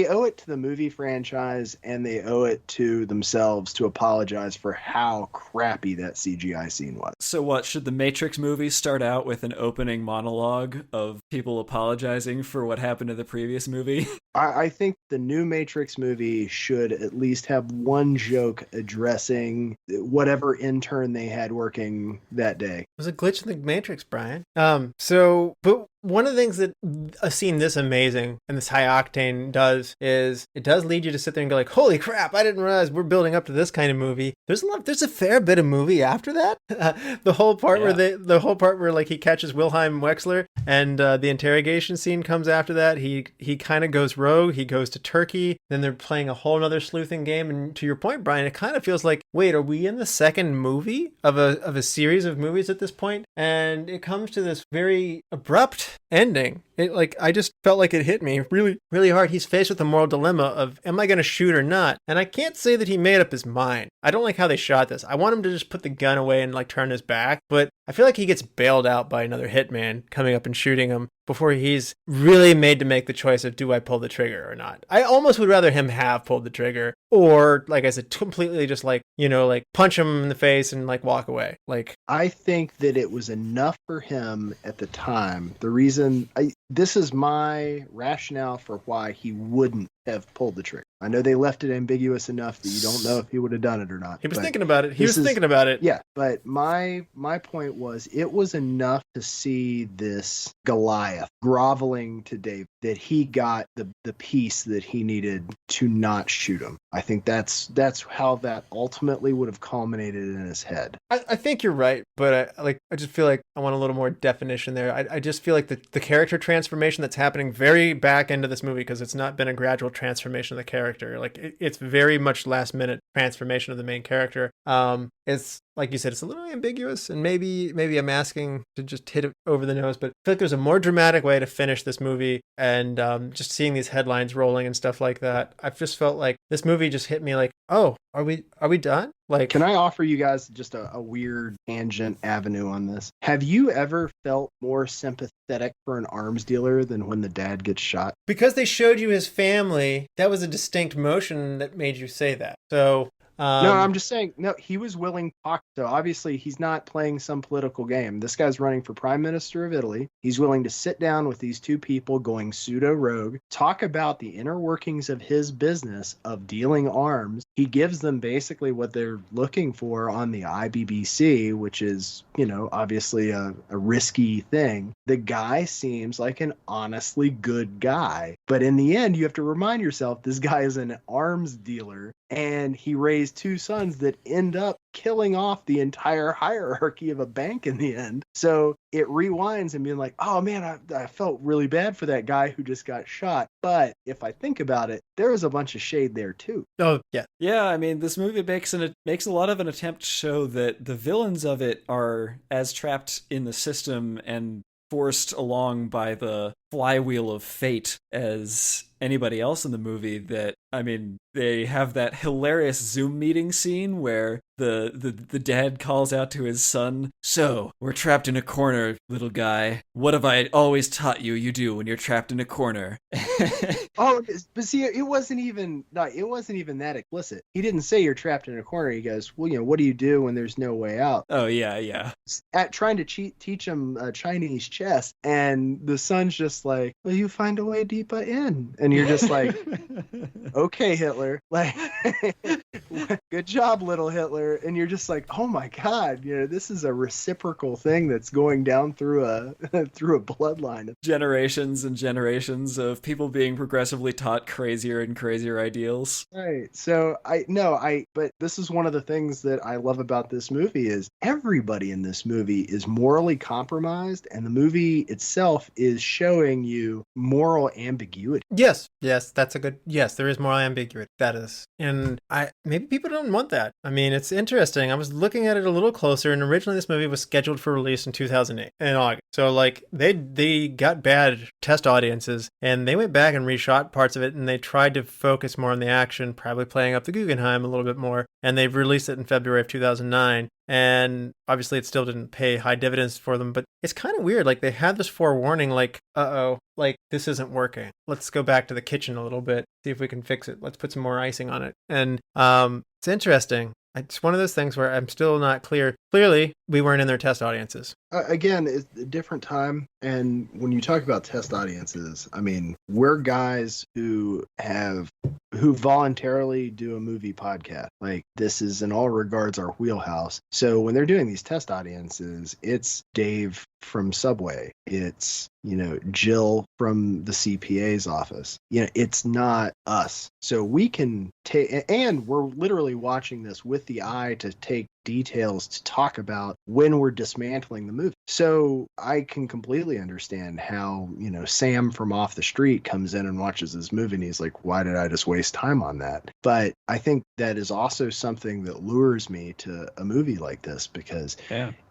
owe it to the movie franchise and they owe it to themselves to apologize for how crappy that CGI scene was. So what, should the Matrix movies start out with an opening monologue of people apologizing for what happened to the previous movie? I think the new Matrix movie should at least have one joke addressing whatever intern they had working that day. It was a glitch in the Matrix, Brian. But one of the things that a scene this amazing and this high octane does is it does lead you to sit there and go like, holy crap, I didn't realize we're building up to this kind of movie. There's a fair bit of movie after that. The whole part where like he catches Wilhelm Wexler and the interrogation scene comes after that. He kind of goes rogue. He goes to Turkey. Then they're playing a whole other sleuthing game. And to your point, Brian, it kind of feels like, wait, are we in the second movie of a series of movies at this point? And it comes to this very abrupt ending, I just felt like it hit me really, really hard. He's faced with the moral dilemma of, am I going to shoot or not? And I can't say that he made up his mind. I don't like how they shot this. I want him to just put the gun away and turn his back, but I feel like he gets bailed out by another hitman coming up and shooting him before he's really made to make the choice of, do I pull the trigger or not? I almost would rather him have pulled the trigger, or, like I said, completely just punch him in the face and walk away. I think that it was enough for him at the time. The reason this is my rationale for why he wouldn't have pulled the trigger. I know they left it ambiguous enough that you don't know if he would have done it or not. He was thinking about it. Yeah, but my point was, it was enough to see this Goliath groveling to David that he got the piece that he needed to not shoot him. I think that's how that ultimately would have culminated in his head. I think you're right, but I just feel like I want a little more definition there. I just feel like the character transformation that's happening very back end of this movie, because it's not been a gradual transformation of the character. It's very much last minute transformation of the main character. It's like you said, it's a little ambiguous, and maybe I'm asking to just hit it over the nose, but I feel like there's a more dramatic way to finish this movie, and just seeing these headlines rolling and stuff like that, I've just felt like this movie just hit me oh, are we done? Can I offer you guys just a weird tangent avenue on this? Have you ever felt more sympathetic for an arms dealer than when the dad gets shot? Because they showed you his family, that was a distinct motion that made you say that. So no, I'm just saying, no, he was willing to talk. So obviously he's not playing some political game. This guy's running for Prime Minister of Italy. He's willing to sit down with these two people going pseudo-rogue, talk about the inner workings of his business of dealing arms. He gives them basically what they're looking for on the IBBC, which is, obviously a risky thing. The guy seems like an honestly good guy. But in the end, you have to remind yourself, this guy is an arms dealer, and he raised two sons that end up killing off the entire hierarchy of a bank in the end. So it rewinds and being like, oh man, I felt really bad for that guy who just got shot. But if I think about it, there was a bunch of shade there too. Oh, yeah. Yeah, I mean, this movie makes a lot of an attempt to show that the villains of it are as trapped in the system and forced along by the flywheel of fate as anybody else in the movie. That, I mean, they have that hilarious Zoom meeting scene where the dad calls out to his son, "So, we're trapped in a corner, little guy. What have I always taught you do when you're trapped in a corner?" Oh, but see, it wasn't even that explicit. He didn't say you're trapped in a corner. He goes, well, what do you do when there's no way out? Oh, yeah. At trying to teach him Chinese chess, and the son's just like, well, you find a way deeper in. And you're just like, okay, Hitler. Good job, little Hitler. And you're just like, oh my God, this is a reciprocal thing that's going down through a bloodline. Generations and generations of people being progressively taught crazier and crazier ideals. Right. So but this is one of the things that I love about this movie is everybody in this movie is morally compromised, and the movie itself is showing you moral ambiguity. Yes, there is moral ambiguity. That is. And maybe people don't want that. I mean, it's interesting. I was looking at it a little closer, and originally this movie was scheduled for release in 2008 in August. So they got bad test audiences, and they went back and reshot parts of it, and they tried to focus more on the action, probably playing up the Guggenheim a little bit more, and they've released it in February of 2009. And obviously it still didn't pay high dividends for them, but it's kind of weird. They had this forewarning, this isn't working. Let's go back to the kitchen a little bit, see if we can fix it. Let's put some more icing on it. And it's interesting. It's one of those things where I'm still not clear. Clearly, we weren't in their test audiences. Again, it's a different time. And when you talk about test audiences, I mean, we're guys who voluntarily do a movie podcast. This is in all regards our wheelhouse. So when they're doing these test audiences, it's Dave from Subway. It's, Jill from the CPA's office. It's not us. So we can take, and we're literally watching this with the eye to take details to talk about when we're dismantling the movie. So I can completely understand how, Sam from off the street comes in and watches this movie and he's like, why did I just waste time on that? But I think that is also something that lures me to a movie like this, because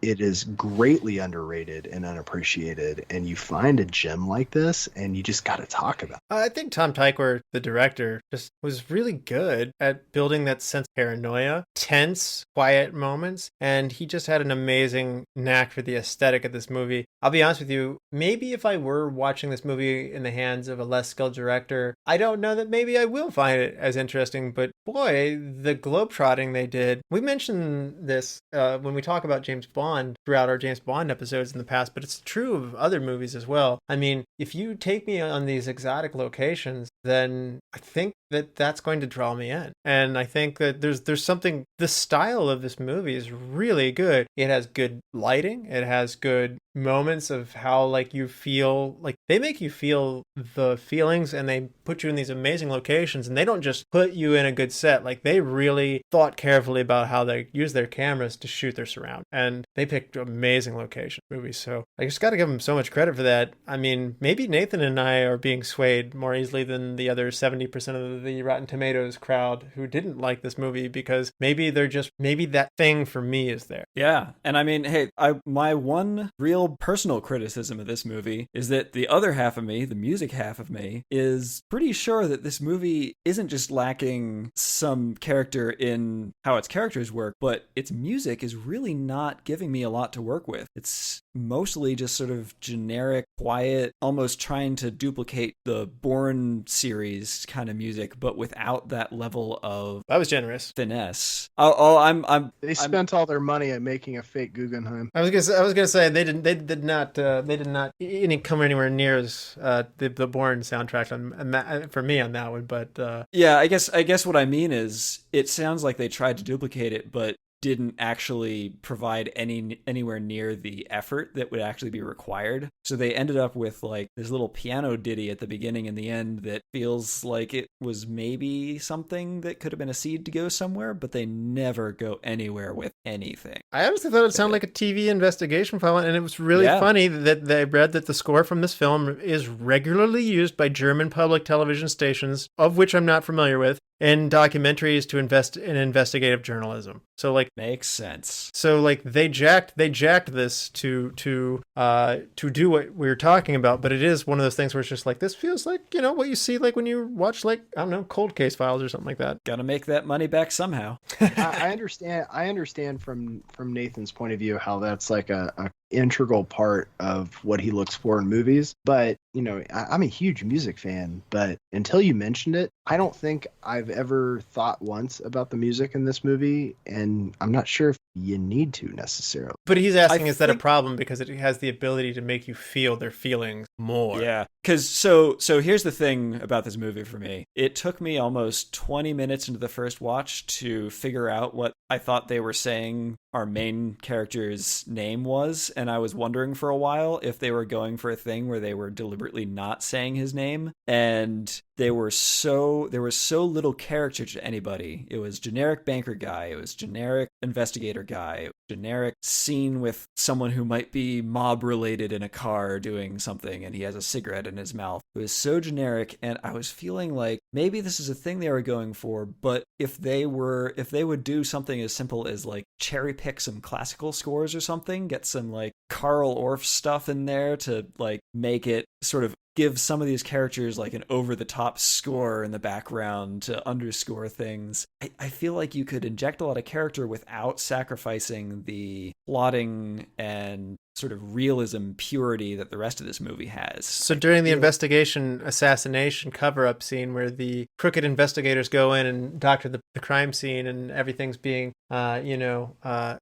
it is greatly underrated and unappreciated, and you find a gem like this and you just got to talk about it. I think Tom Tykwer, the director, just was really good at building that sense of paranoia, tense, quiet moments, and he just had an amazing knack for the aesthetic of this movie. I'll be honest with you, maybe if I were watching this movie in the hands of a less skilled director, I don't know that maybe I will find it as interesting, but boy, the globetrotting they did. We mentioned this when we talk about James Bond throughout our James Bond episodes in the past, but it's true of other movies as well. I mean, if you take me on these exotic locations, then I think that that's going to draw me in. And I think that there's something, the style of this movie is really good. It has good lighting. It has good moments of how like you feel, like they make you feel the feelings, and they put you in these amazing locations, and they don't just put you in a good set. Like they really thought carefully about how they use their cameras to shoot their surround, and they picked amazing location movies. So I just got to give them so much credit for that. I mean, maybe Nathan and I are being swayed more easily than the other 70% of the Rotten Tomatoes crowd who didn't like this movie, because maybe that thing for me is there. Yeah. And I mean, hey, my one real personal criticism of this movie is that the other half of me, the music half of me, is pretty sure that this movie isn't just lacking some character in how its characters work, but its music is really not giving me a lot to work with. It's mostly just sort of generic, quiet, almost trying to duplicate the Bourne series kind of music, but without that level of That was generous. finesse. They spent all their money at making a fake Guggenheim. I was gonna say they did not come anywhere near as the Bourne soundtrack for me on that one. But yeah, I guess what I mean is it sounds like they tried to duplicate it, but didn't actually provide anywhere near the effort that would actually be required. So they ended up with like this little piano ditty at the beginning and the end that feels like it was maybe something that could have been a seed to go somewhere, but they never go anywhere with anything. I honestly thought it sounded like a TV investigation file, and it was really funny that they read that the score from this film is regularly used by German public television stations, of which I'm not familiar with, in documentaries to invest in investigative journalism. So like makes sense. So like they jacked this to do what we were talking about, but it is one of those things where it's just like, this feels like, what you see like when you watch like, I don't know, Cold Case Files or something like that. Gotta make that money back somehow. I understand from Nathan's point of view how that's like a integral part of what he looks for in movies. But, I'm a huge music fan, but until you mentioned it, I don't think I've ever thought once about the music in this movie, and I'm not sure if you need to necessarily. But he's asking, is that a problem? Because it has the ability to make you feel their feelings more. Yeah. Because so here's the thing about this movie for me. It took me almost 20 minutes into the first watch to figure out what I thought they were saying our main character's name was, and I was wondering for a while if they were going for a thing where they were deliberately not saying his name, and there was so little character to anybody. It was generic banker guy, it was generic investigator guy, generic scene with someone who might be mob related in a car doing something and he has a cigarette in his mouth. It was so generic, and I was feeling like maybe this is a thing they were going for, but if they would do something as simple as like cherry pick some classical scores or something, get some like Carl Orff stuff in there to like make it sort of give some of these characters like an over-the-top score in the background to underscore things. I feel like you could inject a lot of character without sacrificing the plotting and sort of realism purity that the rest of this movie has. So during the investigation, assassination, cover-up scene where the crooked investigators go in and doctor the crime scene and everything's being,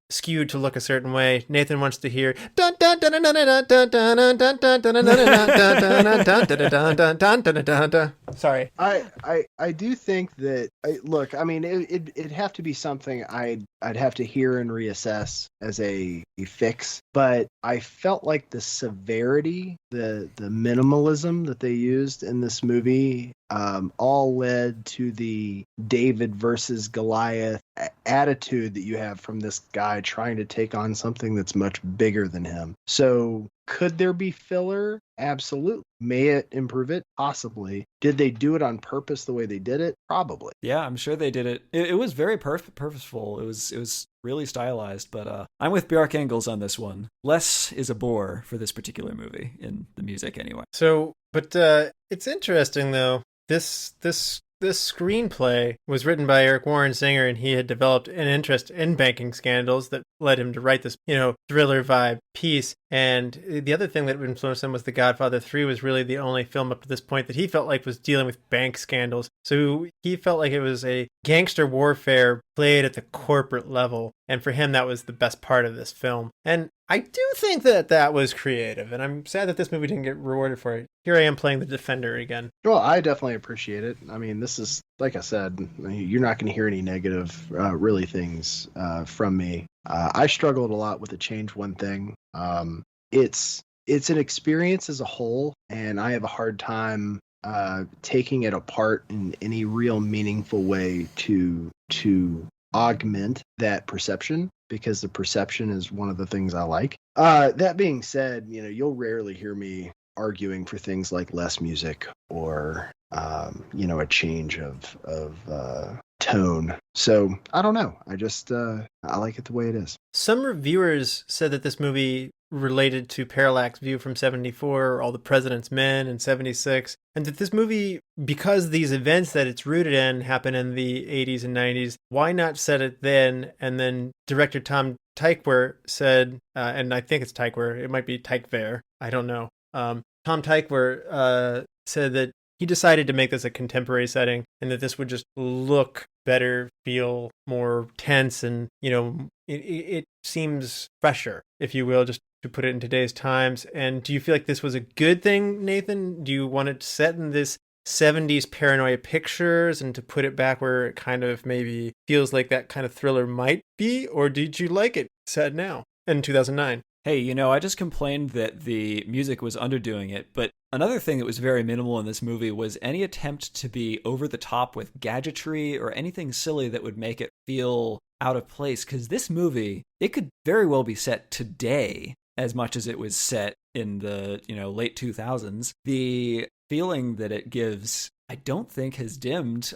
skewed to look a certain way, Nathan wants to hear dun dun dun dun dun dun dun dun dun dun dun dun dun dun dun dun. Sorry. I do think that look, I mean, it'd have to be something I'd have to hear and reassess as a fix, but I felt like the severity, the minimalism that they used in this movie all led to the David versus Goliath attitude that you have from this guy trying to take on something that's much bigger than him. So could there be filler? Absolutely. May it improve it? Possibly. Did they do it on purpose the way they did it? Probably. Yeah, I'm sure they did it. It was very purposeful. It was really stylized, but I'm with Bjarke Ingels on this one. Less is a bore for this particular movie, in the music anyway. So, but it's interesting though. This screenplay was written by Eric Warren Singer, and he had developed an interest in banking scandals that led him to write this, thriller vibe piece. And the other thing that influenced him was The Godfather 3 was really the only film up to this point that he felt like was dealing with bank scandals. So he felt like it was a gangster warfare played at the corporate level. And for him, that was the best part of this film. And I do think that was creative, and I'm sad that this movie didn't get rewarded for it. Here I am playing the defender again. Well, I definitely appreciate it. I mean, this is, like I said, you're not going to hear any negative, really things from me. I struggled a lot with the change one thing. It's an experience as a whole, and I have a hard time taking it apart in any real meaningful way to augment that perception, because the perception is one of the things I like. That being said, you'll rarely hear me arguing for things like less music or a change of tone. So I don't know. I just I like it the way it is. Some reviewers said that this movie related to Parallax View from 74, All the President's Men in 76, and that this movie, because these events that it's rooted in happen in the 80s and 90s, why not set it then? And then director Tom Tykwer said, and I think it's Tykwer, it might be Tykwer, I don't know. Tom Tykwer said that he decided to make this a contemporary setting, and that this would just look better, feel more tense, and it seems fresher, if you will, just to put it in today's times. And do you feel like this was a good thing, Nathan? Do you want it set in this 70s paranoia pictures and to put it back where it kind of maybe feels like that kind of thriller might be? Or did you like it set now in 2009? Hey, I just complained that the music was underdoing it, but another thing that was very minimal in this movie was any attempt to be over the top with gadgetry or anything silly that would make it feel out of place, because this movie, it could very well be set today as much as it was set in the, late 2000s. The feeling that it gives, I don't think has dimmed.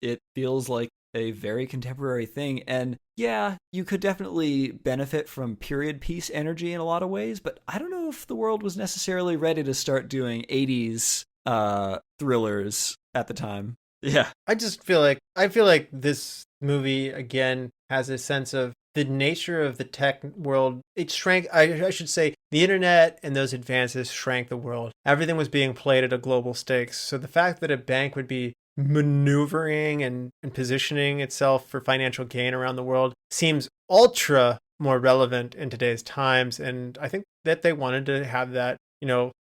It feels like a very contemporary thing. And yeah, you could definitely benefit from period piece energy in a lot of ways, but I don't know if the world was necessarily ready to start doing 80s thrillers at the time. Yeah. I feel like this movie again has a sense of the nature of the tech world. It shrank, I should say, the internet and those advances shrank the world. Everything was being played at a global stakes. So the fact that a bank would be maneuvering and positioning itself for financial gain around the world seems ultra more relevant in today's times. And I think that they wanted to have that,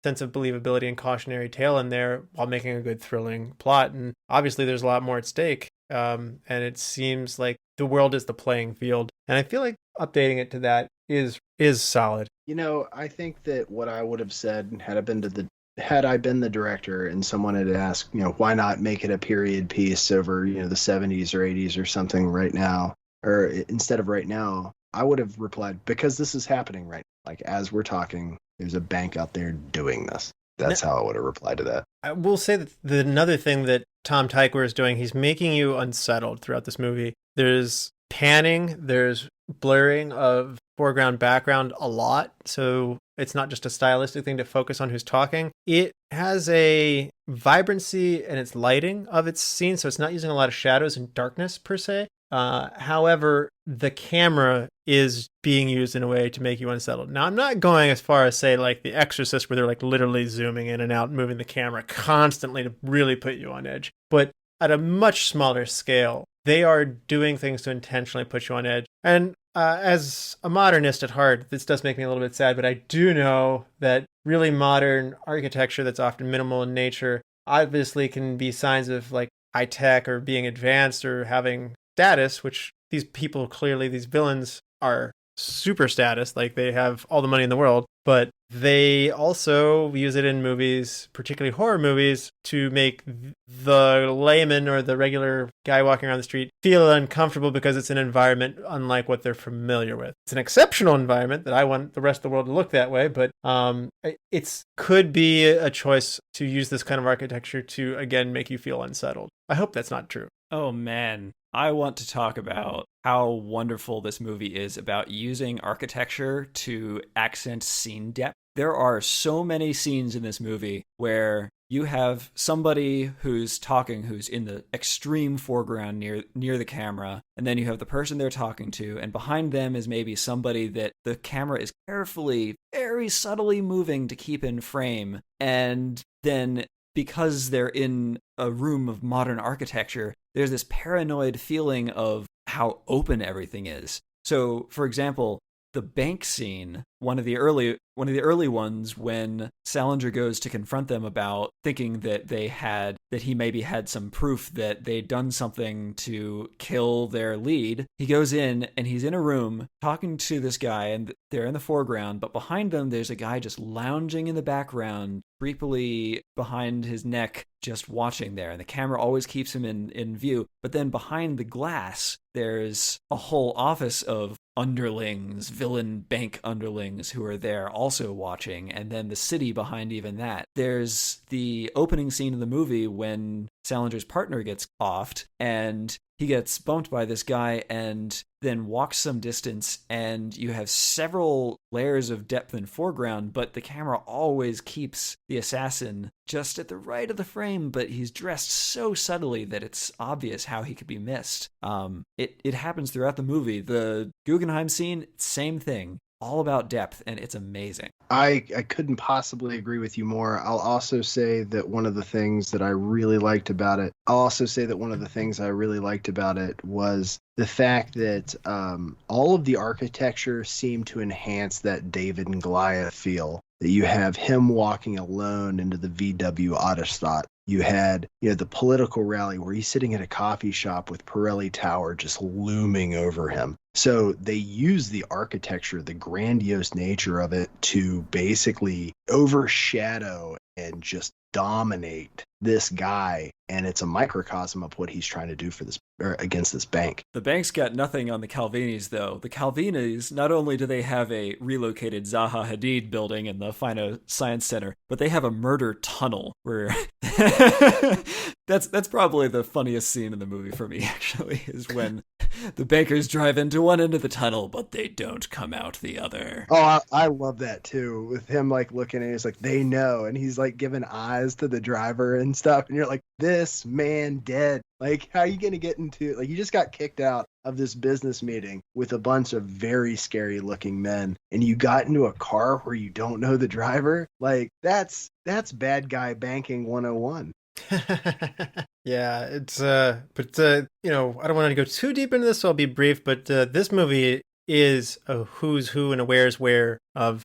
sense of believability and cautionary tale in there while making a good thrilling plot. And obviously there's a lot more at stake. And it seems like the world is the playing field. And I feel like updating it to that is solid. I think that what I would have said had I been the director and someone had asked, why not make it a period piece over, the 70s or 80s or something right now, or instead of right now, I would have replied, because this is happening right now. Like, as we're talking, there's a bank out there doing this. That's how I would have replied to that. I will say that another thing that Tom Tykwer is doing, he's making you unsettled throughout this movie. There's panning, there's blurring of foreground, background a lot. So it's not just a stylistic thing to focus on who's talking. It has a vibrancy in its lighting of its scene. So it's not using a lot of shadows and darkness per se. However, the camera is being used in a way to make you unsettled. Now, I'm not going as far as say like The Exorcist, where they're like literally zooming in and out, moving the camera constantly to really put you on edge. But at a much smaller scale, they are doing things to intentionally put you on edge. And as a modernist at heart, this does make me a little bit sad, but I do know that really modern architecture that's often minimal in nature obviously can be signs of like high tech or being advanced or having status, which these people, clearly these villains, are super status, like they have all the money in the world, but they also use it in movies, particularly horror movies, to make the layman or the regular guy walking around the street feel uncomfortable because it's an environment unlike what they're familiar with. It's an exceptional environment that I want the rest of the world to look that way, but it could be a choice to use this kind of architecture to, again, make you feel unsettled. I hope that's not true. Oh man, I want to talk about how wonderful this movie is about using architecture to accent scene depth. There are so many scenes in this movie where you have somebody who's talking, who's in the extreme foreground near the camera, and then you have the person they're talking to, and behind them is maybe somebody that the camera is carefully, very subtly moving to keep in frame, and then because they're in a room of modern architecture, there's this paranoid feeling of how open everything is. So, for example, the bank scene, one of the early ones, when Salinger goes to confront them about thinking that he maybe had some proof that they'd done something to kill their lead. He goes in and he's in a room talking to this guy, and they're in the foreground, but behind them there's a guy just lounging in the background, creepily behind his neck, just watching there, and the camera always keeps him in view. But then behind the glass, there's a whole office of underlings, villain bank underlings who are there also watching, and then the city behind even that. There's the opening scene of the movie when Salinger's partner gets offed, and he gets bumped by this guy and then walks some distance, and you have several layers of depth and foreground, but the camera always keeps the assassin just at the right of the frame, but he's dressed so subtly that it's obvious how he could be missed. It happens throughout the movie. The Guggenheim scene, same thing. All about depth, and it's amazing. I couldn't possibly agree with you more. I'll also say that one of the things that I really liked about it was the fact that all of the architecture seemed to enhance that David and Goliath feel. That you have him walking alone into the VW Autostadt. You had, the political rally where he's sitting at a coffee shop with Pirelli Tower just looming over him. So they use the architecture, the grandiose nature of it, to basically overshadow and just dominate this guy, and it's a microcosm of what he's trying to do against this bank. The bank's got nothing on the Calvinis, though. The Calvinis, not only do they have a relocated Zaha Hadid building in the Fino Science Center, but they have a murder tunnel where that's probably the funniest scene in the movie for me, actually, is when the bankers drive into one end of the tunnel, but they don't come out the other. Oh, I love that too, with him looking at it, it's they know, and he's giving eyes to the driver and stuff, and you're like, this man dead. How are you going to get into you just got kicked out of this business meeting with a bunch of very scary looking men, and you got into a car where you don't know the driver? That's bad guy banking 101. Yeah, it's I don't want to go too deep into this, so I'll be brief, but this movie is a who's who and a where's where of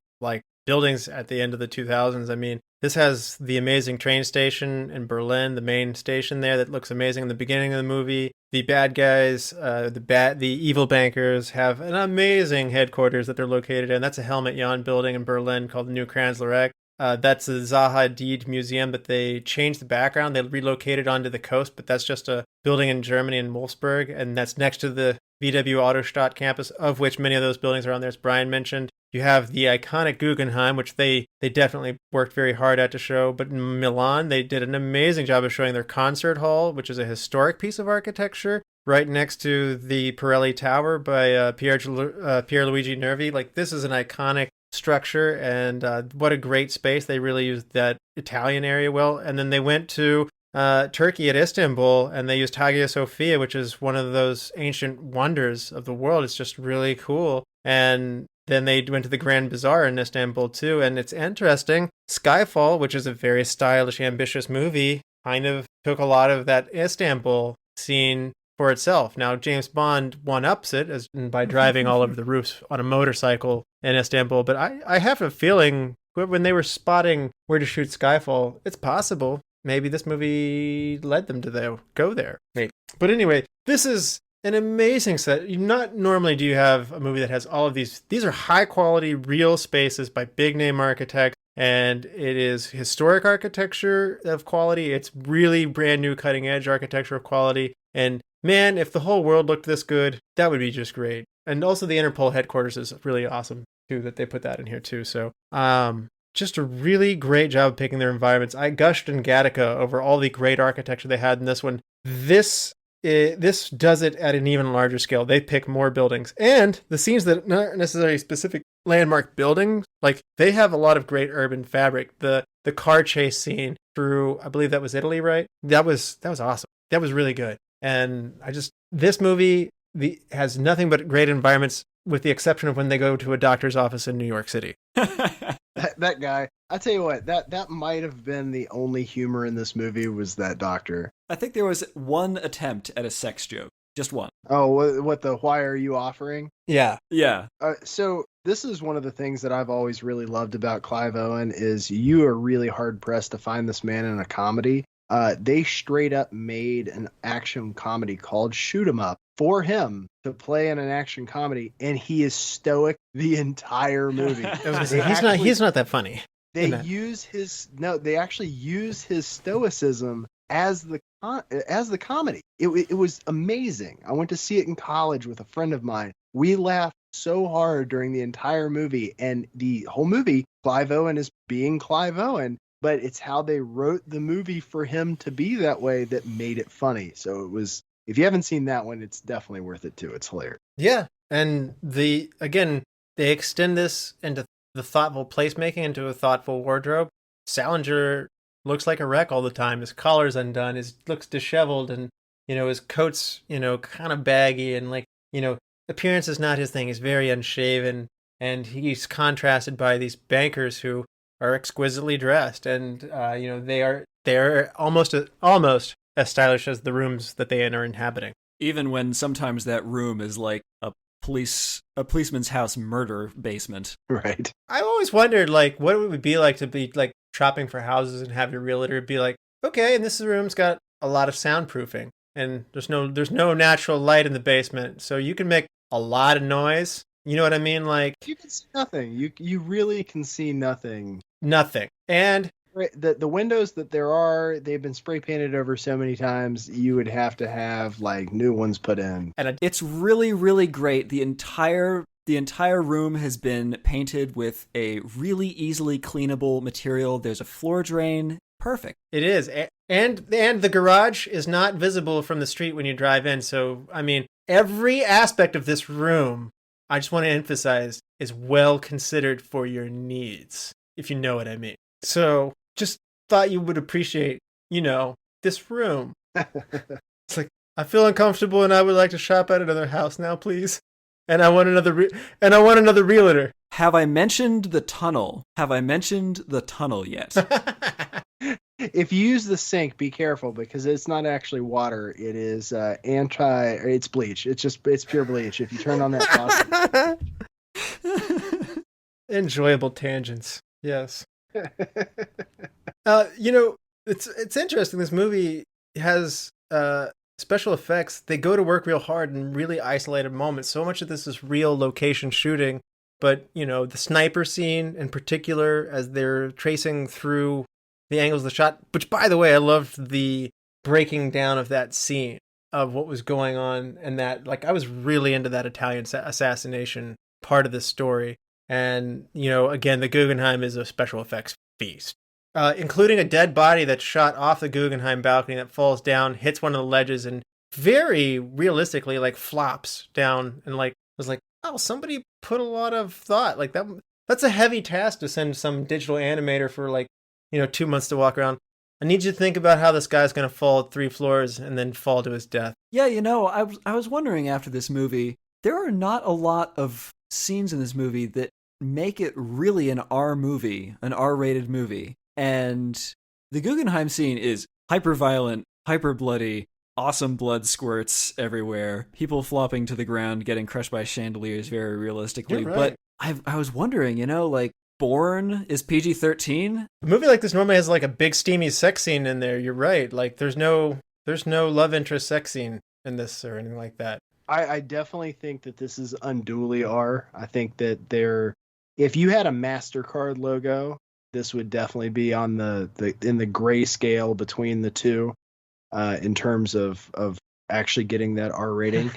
buildings at the end of the 2000s. I mean, this has the amazing train station in Berlin, the main station there that looks amazing in the beginning of the movie. The bad guys, the evil bankers have an amazing headquarters that they're located in. That's a Helmut Jahn building in Berlin called the New Kanzlerack. That's the Zaha Hadid Museum, but they changed the background. They relocated onto the coast, but that's just a building in Germany in Wolfsburg, and that's next to the VW Autostadt campus, of which many of those buildings are on there, as Brian mentioned. You have the iconic Guggenheim, which they definitely worked very hard at to show. But in Milan, they did an amazing job of showing their concert hall, which is a historic piece of architecture, right next to the Pirelli Tower by Pierluigi Nervi. This is an iconic structure, and what a great space. They really used that Italian area well. And then they went to Turkey at Istanbul, and they used Hagia Sophia, which is one of those ancient wonders of the world. It's just really cool. And then they went to the Grand Bazaar in Istanbul too, and it's interesting. Skyfall, which is a very stylish, ambitious movie, kind of took a lot of that Istanbul scene for itself. Now, James Bond one-ups it by driving all over the roofs on a motorcycle in Istanbul, but I have a feeling when they were spotting where to shoot Skyfall, it's possible maybe this movie led them to go there. Maybe. But anyway, this is an amazing set. Not normally do you have a movie that has all of these. These are high quality, real spaces by big name architects, and it is historic architecture of quality. It's really brand new, cutting edge architecture of quality. And man, if the whole world looked this good, that would be just great. And also the Interpol headquarters is really awesome too, that they put that in here too. So, just a really great job of picking their environments. I gushed in Gattaca over all the great architecture they had in this one. This does it at an even larger scale. They pick more buildings. And the scenes that aren't necessarily specific landmark buildings, like they have a lot of great urban fabric. The car chase scene through, I believe that was Italy, right? That was awesome. That was really good. And this movie has nothing but great environments, with the exception of when they go to a doctor's office in New York City. That guy, I tell you what, that might have been the only humor in this movie, was that doctor. I think there was one attempt at a sex joke. Just one. Oh, why are you offering? Yeah. Yeah. So this is one of the things that I've always really loved about Clive Owen is you are really hard pressed to find this man in a comedy. They straight up made an action comedy called Shoot 'Em Up for him to play in an action comedy, and he is stoic the entire movie. He's not that funny. They actually use his stoicism as the comedy. It was amazing. I went to see it in college with a friend of mine. We laughed so hard during the entire movie, and the whole movie, Clive Owen is being Clive Owen. But it's how they wrote the movie for him to be that way that made it funny. So it was, if you haven't seen that one, it's definitely worth it too. It's hilarious. Yeah. And they extend this into the thoughtful placemaking, into a thoughtful wardrobe. Salinger looks like a wreck all the time. His collar's undone. Looks disheveled, and, his coat's, kind of baggy, and appearance is not his thing. He's very unshaven, and he's contrasted by these bankers who are exquisitely dressed, and they're almost as stylish as the rooms that they are inhabiting. Even when sometimes that room is like a policeman's house murder basement. Right. I've always wondered, what it would be like to be shopping for houses and have your realtor be like, okay, and this room's got a lot of soundproofing, and there's no natural light in the basement, so you can make a lot of noise. You know what I mean? You can see nothing. You really can see nothing. Nothing. And the windows that they've been spray painted over so many times, you would have to have new ones put in. And it's really, really great. The entire room has been painted with a really easily cleanable material. There's a floor drain. Perfect. It is. And the garage is not visible from the street when you drive in. So, every aspect of this room, I just want to emphasize, is well considered for your needs, if you know what I mean. So just thought you would appreciate, this room. It's I feel uncomfortable and I would like to shop at another house now, please. And I want another realtor. Have I mentioned the tunnel? Have I mentioned the tunnel yet? If you use the sink, be careful, because it's not actually water. It is it's bleach. It's pure bleach. If you turn on that faucet. Enjoyable tangents. Yes. It's interesting. This movie has special effects. They go to work real hard in really isolated moments. So much of this is real location shooting, but the sniper scene in particular, as they're tracing through the angles of the shot, which, by the way, I loved the breaking down of that scene of what was going on, and that I was really into that Italian assassination part of the story. And again, the Guggenheim is a special effects feast, including a dead body that's shot off the Guggenheim balcony that falls down, hits one of the ledges, and very realistically flops down, and was oh, somebody put a lot of thought that. That's a heavy task to send some digital animator for 2 months to walk around. I need you to think about how this guy's going to fall 3 floors and then fall to his death. Yeah, I was wondering after this movie, there are not a lot of scenes in this movie that make it really an R-rated movie. And the Guggenheim scene is hyper-violent, hyper-bloody, awesome blood squirts everywhere, people flopping to the ground, getting crushed by chandeliers very realistically. You're right. But I was wondering, Born is PG-13. A movie like this normally has a big steamy sex scene in there. You're right. There's no love interest sex scene in this or anything like that. I definitely think that this is unduly R. I think that if you had a MasterCard logo, this would definitely be on in the gray scale between the two, in terms of actually getting that R rating.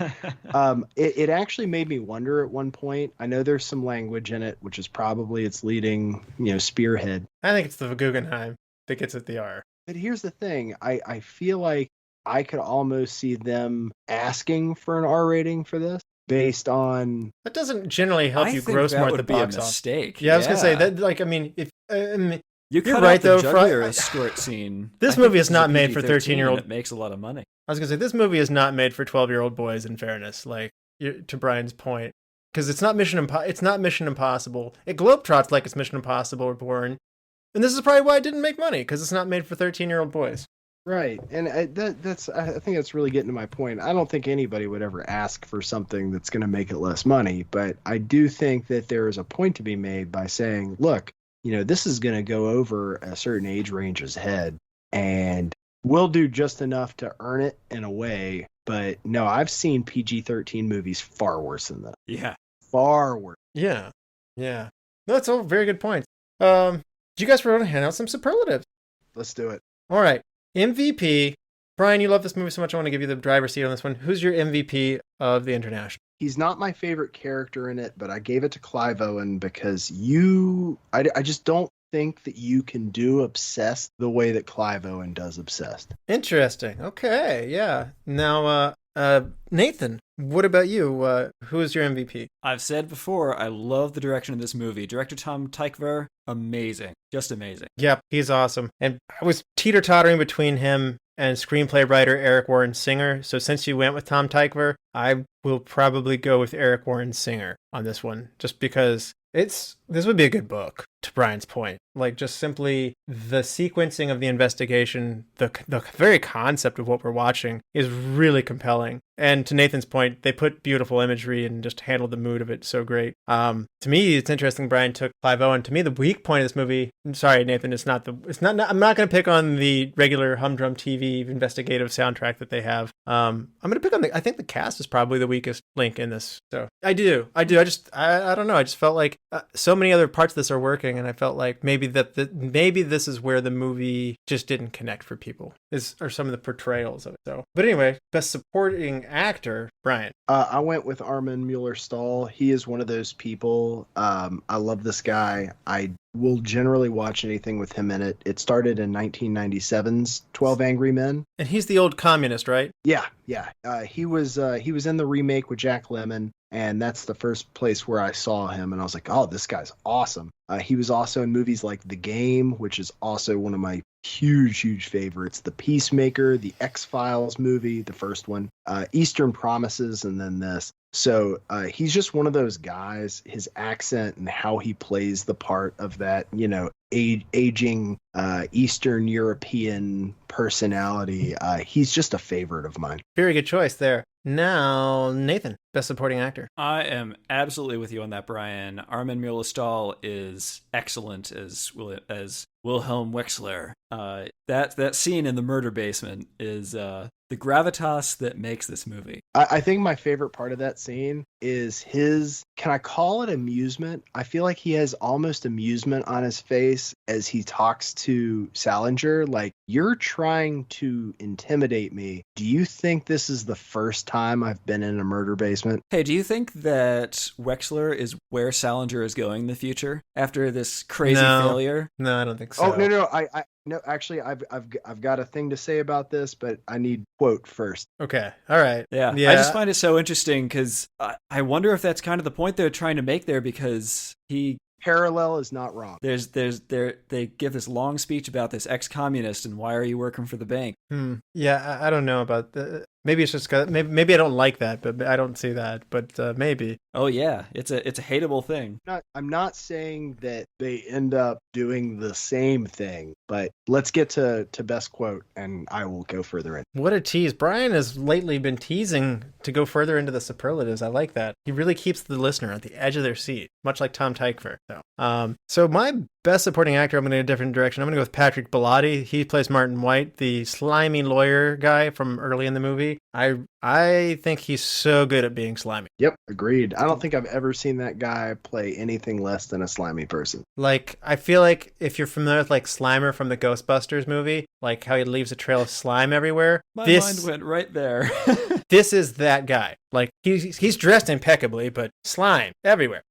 It actually made me wonder at one point. I know there's some language in it, which is probably its leading, spearhead. I think it's the Guggenheim that gets it the R. But here's the thing. I feel like I could almost see them asking for an R rating for this based on... That doesn't generally help you gross more at the box office. Mistake. Yeah, I was going to say, that. Like, I mean, if... you you're right, though. Jugular escort scene. This movie is not made for 13-year-old... It makes a lot of money. I was going to say, this movie is not made for 12-year-old boys, in fairness, like, to Brian's point. Because it's not Mission Impossible. It globetrots like it's Mission Impossible or Bourne. And this is probably why it didn't make money, because it's not made for 13-year-old boys. Right, and I think that's really getting to my point. I don't think anybody would ever ask for something that's going to make it less money, but I do think that there is a point to be made by saying, look, this is going to go over a certain age range's head, and we'll do just enough to earn it in a way. But no, I've seen PG-13 movies far worse than that. Yeah, far worse. Yeah. That's all very good points. Do you guys want to hand out some superlatives? Let's do it. All right. MVP. Brian, you love this movie so much, I want to give you the driver's seat on this one. Who's your MVP of the International? He's not my favorite character in it, but I gave it to Clive Owen because I just don't think that you can do Obsessed the way that Clive Owen does Obsessed. Interesting. Okay, yeah. Now, Nathan, what about you? Who is your MVP? I've said before, I love the direction of this movie. Director Tom Tykwer, amazing. Just amazing. Yep, he's awesome. And I was teeter-tottering between him and screenplay writer Eric Warren Singer. So since you went with Tom Tykwer, I will probably go with Eric Warren Singer on this one, just because this would be a good book, to Brian's point. Like, just simply the sequencing of the investigation, the very concept of what we're watching is really compelling. And to Nathan's point, they put beautiful imagery and just handled the mood of it so great. To me, it's interesting Brian took Clive Owen. To me, the weak point of this movie, I'm sorry, Nathan, I'm not going to pick on the regular humdrum TV investigative soundtrack that they have. I'm going to pick on I think the cast is probably the weakest link in this. So I do. I don't know. I just felt like so many other parts of this are working, and I felt like maybe this is where the movie just didn't connect for people. Are some of the portrayals of it. So, but anyway, best supporting actor, Brian. I went with Armin Mueller-Stahl. He is one of those people. I love this guy. I will generally watch anything with him in it. It started in 1997's 12 Angry Men. And he's the old communist, right? Yeah. He was in the remake with Jack Lemmon, and that's the first place where I saw him, and I was like, oh, this guy's awesome. He was also in movies like The Game, which is also one of my huge favorites. The Peacemaker, the X-Files movie, the first one, Eastern Promises, and then this. So he's just one of those guys. His accent and how he plays the part of that, aging Eastern European personality. He's just a favorite of mine. Very good choice there. Now, Nathan, best supporting actor. I am absolutely with you on that, Brian. Armin Mueller-Stahl is excellent as Wilhelm Wexler. That scene in the murder basement is the gravitas that makes this movie. I think my favorite part of that scene is his, can I call it amusement? I feel like he has almost amusement on his face as he talks to Salinger. Like, you're trying to intimidate me. Do you think this is the first time I've been in a murder basement? Hey, do you think that Wexler is where Salinger is going in the future after this crazy failure? No, I don't think so. Oh, no. No, actually, I've got a thing to say about this, but I need quote first. Okay, all right. Yeah. I just find it so interesting because I wonder if that's kind of the point they're trying to make there, because parallel is not wrong. They give this long speech about this ex-communist and why are you working for the bank? Yeah, I don't know about the. Maybe it's just maybe I don't like that, but I don't see that. But maybe. Oh yeah, it's a hateable thing. I'm not saying that they end up doing the same thing, but let's get to best quote, and I will go further in. What a tease! Brian has lately been teasing to go further into the superlatives. I like that. He really keeps the listener at the edge of their seat, much like Tom Tykwer. So my best supporting actor, I'm going to go a different direction. I'm going to go with Patrick Baladi. He plays Martin White, the slimy lawyer guy from early in the movie. I think he's so good at being slimy. Yep, agreed. I don't think I've ever seen that guy play anything less than a slimy person. Like, I feel like if you're familiar with like Slimer from the Ghostbusters movie, like how he leaves a trail of slime everywhere. My mind went right there. This is that guy. Like, he's dressed impeccably, but slime everywhere.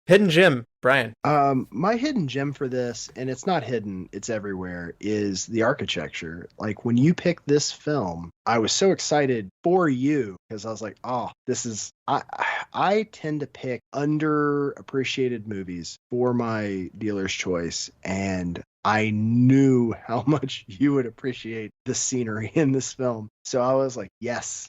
Hidden gem, Brian. My hidden gem for this, and it's not hidden, it's everywhere, is the architecture. Like, when you picked this film, I was so excited for you because I was like, oh, this is... I tend to pick underappreciated movies for my dealer's choice, and I knew how much you would appreciate the scenery in this film. So I was like, yes.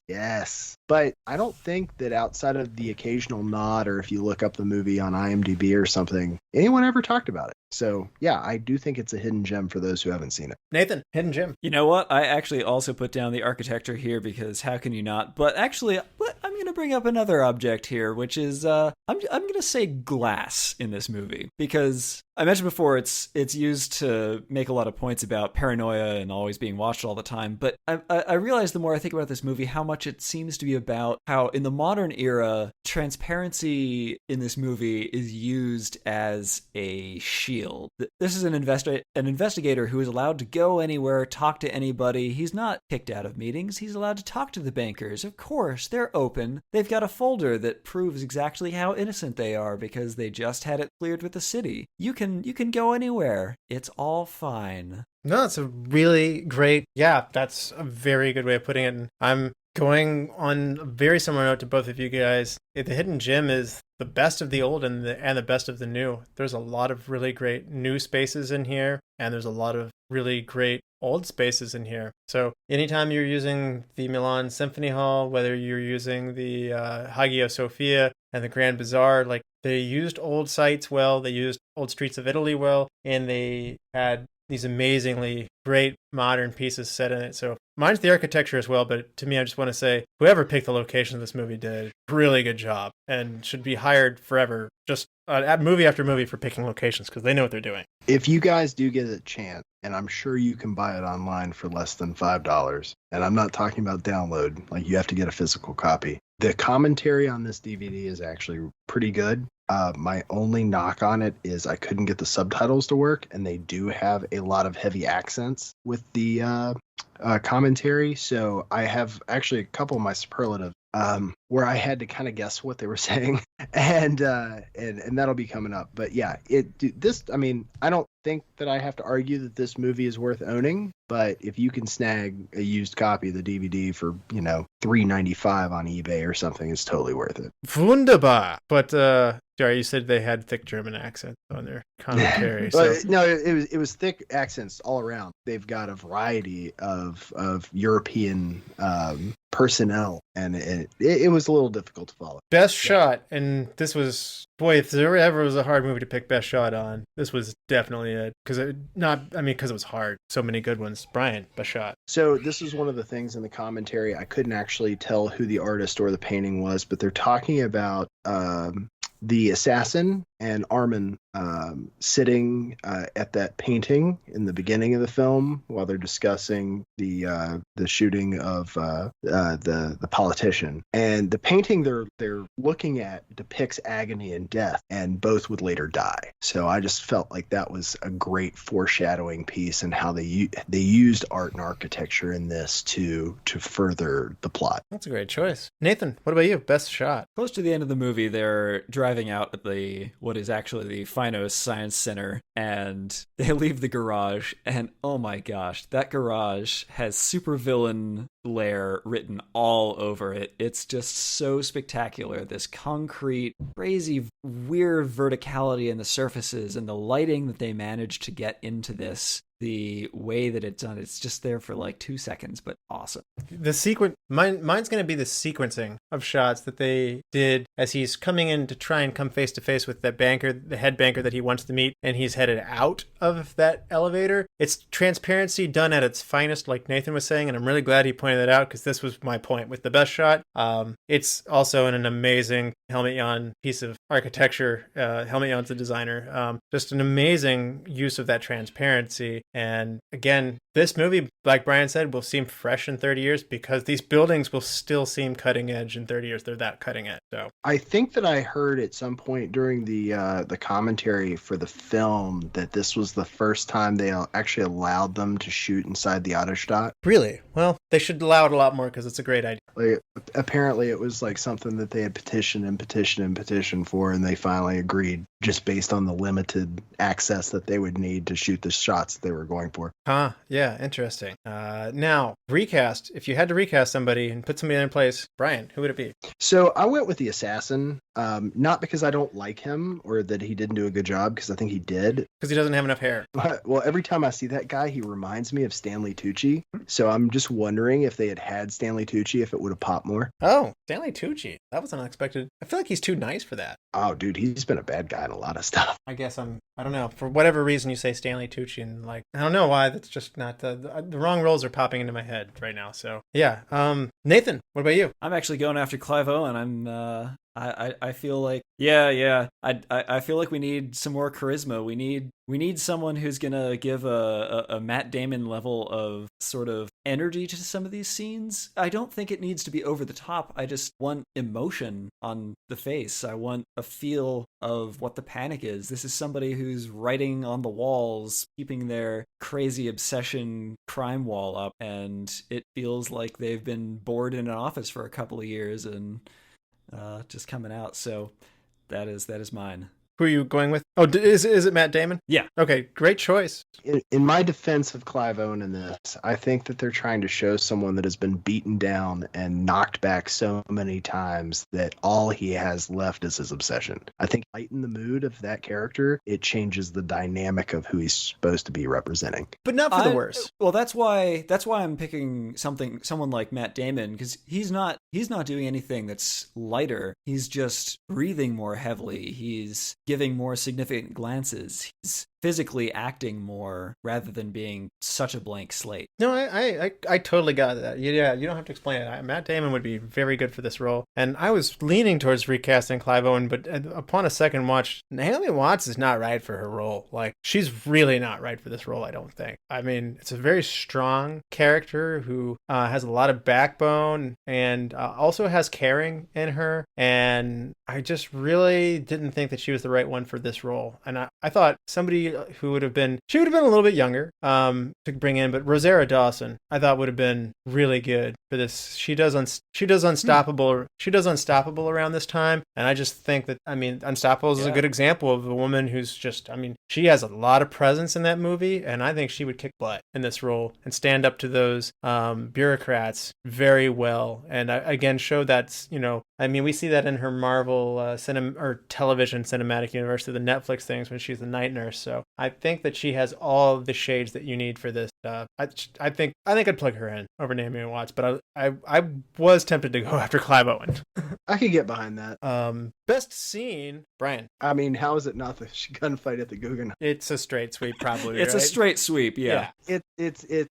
But I don't think that outside of the occasional nod, or if you look up the movie on IMDb or something, anyone ever talked about it. So yeah, I do think it's a hidden gem for those who haven't seen it. Nathan, hidden gem. You know what? I actually also put down the architecture here because how can you not? But actually, I'm going to bring up another object here, which is I'm going to say glass in this movie, because I mentioned before it's used to make a lot of points about paranoia and always being watched all the time. But I realize the more I think about this movie, how much it seems to be about how in the modern era, transparency in this movie is used as a shield. This is an investigator who is allowed to go anywhere, talk to anybody. He's not kicked out of meetings. He's allowed to talk to the bankers. Of course, they're open. They've got a folder that proves exactly how innocent they are because they just had it cleared with the city. You can go anywhere. It's all fine. No, it's a really great... Yeah, that's a very good way of putting it. And I'm going on a very similar note to both of you guys. The hidden gem is the best of the old and the best of the new. There's a lot of really great new spaces in here, and there's a lot of really great old spaces in here. So anytime you're using the Milan Symphony Hall, whether you're using the Hagia Sophia and the Grand Bazaar, like, they used old sites well, they used old streets of Italy well, and they had these amazingly great modern pieces set in it. So mine's the architecture as well, but to me, I just want to say whoever picked the location of this movie did a really good job and should be hired forever, just movie after movie, for picking locations, because they know what they're doing. If you guys do get a chance, and I'm sure you can buy it online for less than $5, and I'm not talking about download, like you have to get a physical copy. The commentary on this DVD is actually pretty good. My only knock on it is I couldn't get the subtitles to work, and they do have a lot of heavy accents with the commentary. So I have actually a couple of my superlatives where I had to kind of guess what they were saying, and that'll be coming up. But yeah, I don't think that I have to argue that this movie is worth owning, but if you can snag a used copy of the DVD for, $3.95 on eBay or something, it's totally worth it. Wunderbar. But Jerry, you said they had thick German accents on their commentary. So. No, it was thick accents all around. They've got a variety of European personnel, and it was a little difficult to follow. Best shot, and this was, boy, if there ever was a hard movie to pick best shot on, this was definitely it. Because it was hard. So many good ones. Brian, best shot. So this is one of the things in the commentary. I couldn't actually tell who the artist or the painting was, but they're talking about the assassin and Armin sitting at that painting in the beginning of the film while they're discussing the shooting of the politician. And the painting they're looking at depicts agony and death, and both would later die. So I just felt like that was a great foreshadowing piece, and how they used art and architecture in this to further the plot. That's a great choice. Nathan, what about you? Best shot. Close to the end of the movie, they're driving out at what is actually the Finos Science Center, and they leave the garage, and oh my gosh, that garage has supervillain lair written all over it. It's just so spectacular. This concrete, crazy, weird verticality in the surfaces, and the lighting that they managed to get into this. The way that it's done, it's just there for like 2 seconds, but awesome. The sequence, mine's going to be the sequencing of shots that they did as he's coming in to try and come face to face with that banker, the head banker that he wants to meet, and he's headed out of that elevator. It's transparency done at its finest, like Nathan was saying, and I'm really glad he pointed pointed that out because this was my point with the best shot. It's also an amazing Helmut Jan piece of architecture. Helmut Jan's the designer. Just an amazing use of that transparency. And again, this movie, like Bryan said, will seem fresh in 30 years because these buildings will still seem cutting edge in 30 years. They're that cutting edge. So I think that I heard at some point during the commentary for the film that this was the first time they actually allowed them to shoot inside the Autostadt. Really? Well, they should allow it a lot more because it's a great idea. Like, apparently it was like something that they had petitioned for, and they finally agreed just based on the limited access that they would need to shoot the shots that they were going for. Huh. Yeah. Interesting. Now, recast. If you had to recast somebody and put somebody in their place, Bryan, who would it be? So I went with the assassin, not because I don't like him or that he didn't do a good job, because I think he did. Because he doesn't have enough hair. Well, every time I see that guy, he reminds me of Stanley Tucci. So I'm just wondering if they had Stanley Tucci, if it would have popped more. Oh, Stanley Tucci. That was unexpected. I feel like he's too nice for that. Oh, dude, he's been a bad guy in a lot of stuff. I guess I don't know. For whatever reason, you say Stanley Tucci, and like, I don't know why. That's just not the wrong roles are popping into my head right now. So yeah. Nathan, what about you? I'm actually going after Clive Owen. I feel like I feel like we need some more charisma. We need someone who's gonna give a Matt Damon level of sort of energy to some of these scenes. I don't think it needs to be over the top. I just want emotion on the face. I want a feel of what the panic is. This is somebody who's writing on the walls, keeping their crazy obsession crime wall up, and it feels like they've been bored in an office for a couple of years and just coming out. So that is mine. Who are you going with? Oh, is it Matt Damon? Yeah. Okay, great choice. In my defense of Clive Owen in this, I think that they're trying to show someone that has been beaten down and knocked back so many times that all he has left is his obsession. I think lighten the mood of that character, it changes the dynamic of who he's supposed to be representing. But not for the worse. Well, that's why I'm picking someone like Matt Damon, because he's not doing anything that's lighter. He's just breathing more heavily. He's giving more significant glances. He's physically acting more rather than being such a blank slate. No, I totally got that. Yeah, you don't have to explain it. Matt Damon would be very good for this role. And I was leaning towards recasting Clive Owen, but upon a second watch, Naomi Watts is not right for her role. Like, she's really not right for this role, I don't think. I mean, it's a very strong character who has a lot of backbone and also has caring in her. And I just really didn't think that she was the right one for this role. And I thought somebody who would have been a little bit younger to bring in, but Rosario Dawson I thought would have been really good for this. She does Unstoppable around this time, and I just think that, I mean, Unstoppable is a good example of a woman who's just, I mean, she has a lot of presence in that movie, and I think she would kick butt in this role and stand up to those bureaucrats very well, and again show that, you know, I mean, we see that in her Marvel television cinematic universe, the Netflix things when she's the night nurse. So I think that she has all the shades that you need for this. I think I'd plug her in over Naomi Watts, but I was tempted to go after Clive Owen. I could get behind that. Best scene, Bryan. I mean, how is it not the gunfight at the Guggenheim? It's a straight sweep, probably. It's right? a straight sweep, yeah.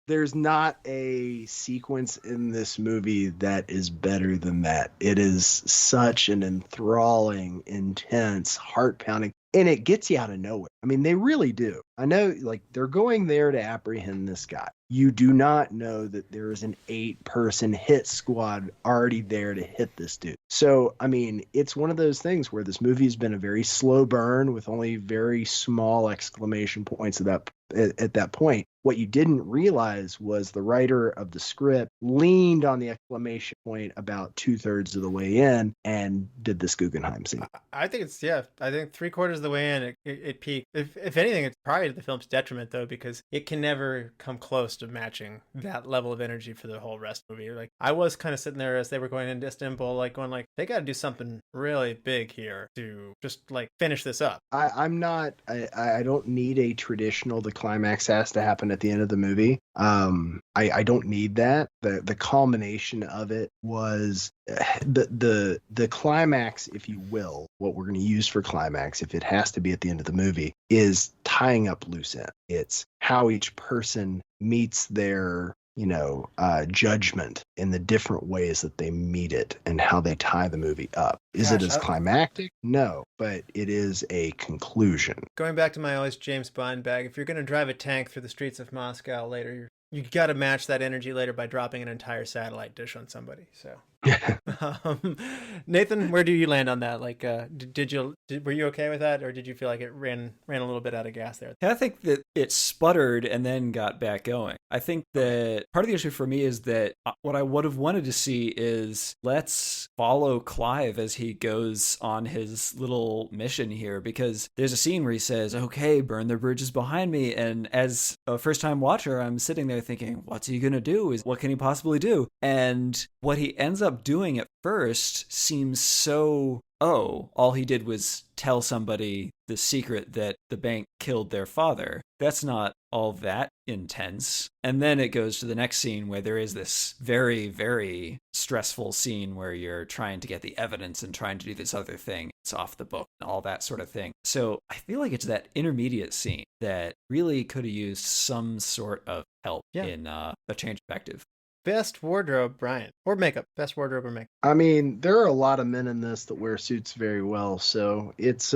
There's not a sequence in this movie that is better than that. It is such an enthralling, intense, heart-pounding, and it gets you out of nowhere. I mean, they really do. I know, like, they're going there to apprehend this guy. You do not know that there is an 8-person hit squad already there to hit this dude. So, I mean, it's one of those things where this movie has been a very slow burn with only very small exclamation points at that point. What you didn't realize was the writer of the script leaned on the exclamation point about 2/3 of the way in and did this Guggenheim scene. I think it's, I think 3/4 of the way in, it peaked. If anything, it's probably to the film's detriment, though, because it can never come close to matching that level of energy for the whole rest of the movie. Like, I was kind of sitting there as they were going into Istanbul, like, going, like, they got to do something really big here to just, like, finish this up. I don't need a traditional, the climax has to happen at the end of the movie. I don't need that. The culmination of it was the climax, if you will, what we're going to use for climax, if it has to be at the end of the movie, is tying up loose ends. It's how each person meets their judgment in the different ways that they meet it and how they tie the movie up. Is it as climactic? No, but it is a conclusion. Going back to my always James Bond bag, if you're going to drive a tank through the streets of Moscow later, you got to match that energy later by dropping an entire satellite dish on somebody. So, Nathan, where do you land on that? Like, were you okay with that, or did you feel like it ran a little bit out of gas there? I think that it sputtered and then got back going. I think that part of the issue for me is that what I would have wanted to see is let's follow Clive as he goes on his little mission here, because there's a scene where he says, "Okay, burn the bridges behind me," and as a first-time watcher, I'm sitting there thinking, what's he gonna do? What can he possibly do? And what he ends up doing at first seems so, all he did was tell somebody the secret that the bank killed their father. That's not all that intense. And then it goes to the next scene where there is this very, very stressful scene where you're trying to get the evidence and trying to do this other thing. It's off the book and all that sort of thing. So I feel like it's that intermediate scene that really could have used some sort of help in a change of perspective. Best wardrobe, Bryan, or makeup. Best wardrobe or makeup. I mean, there are a lot of men in this that wear suits very well, so it's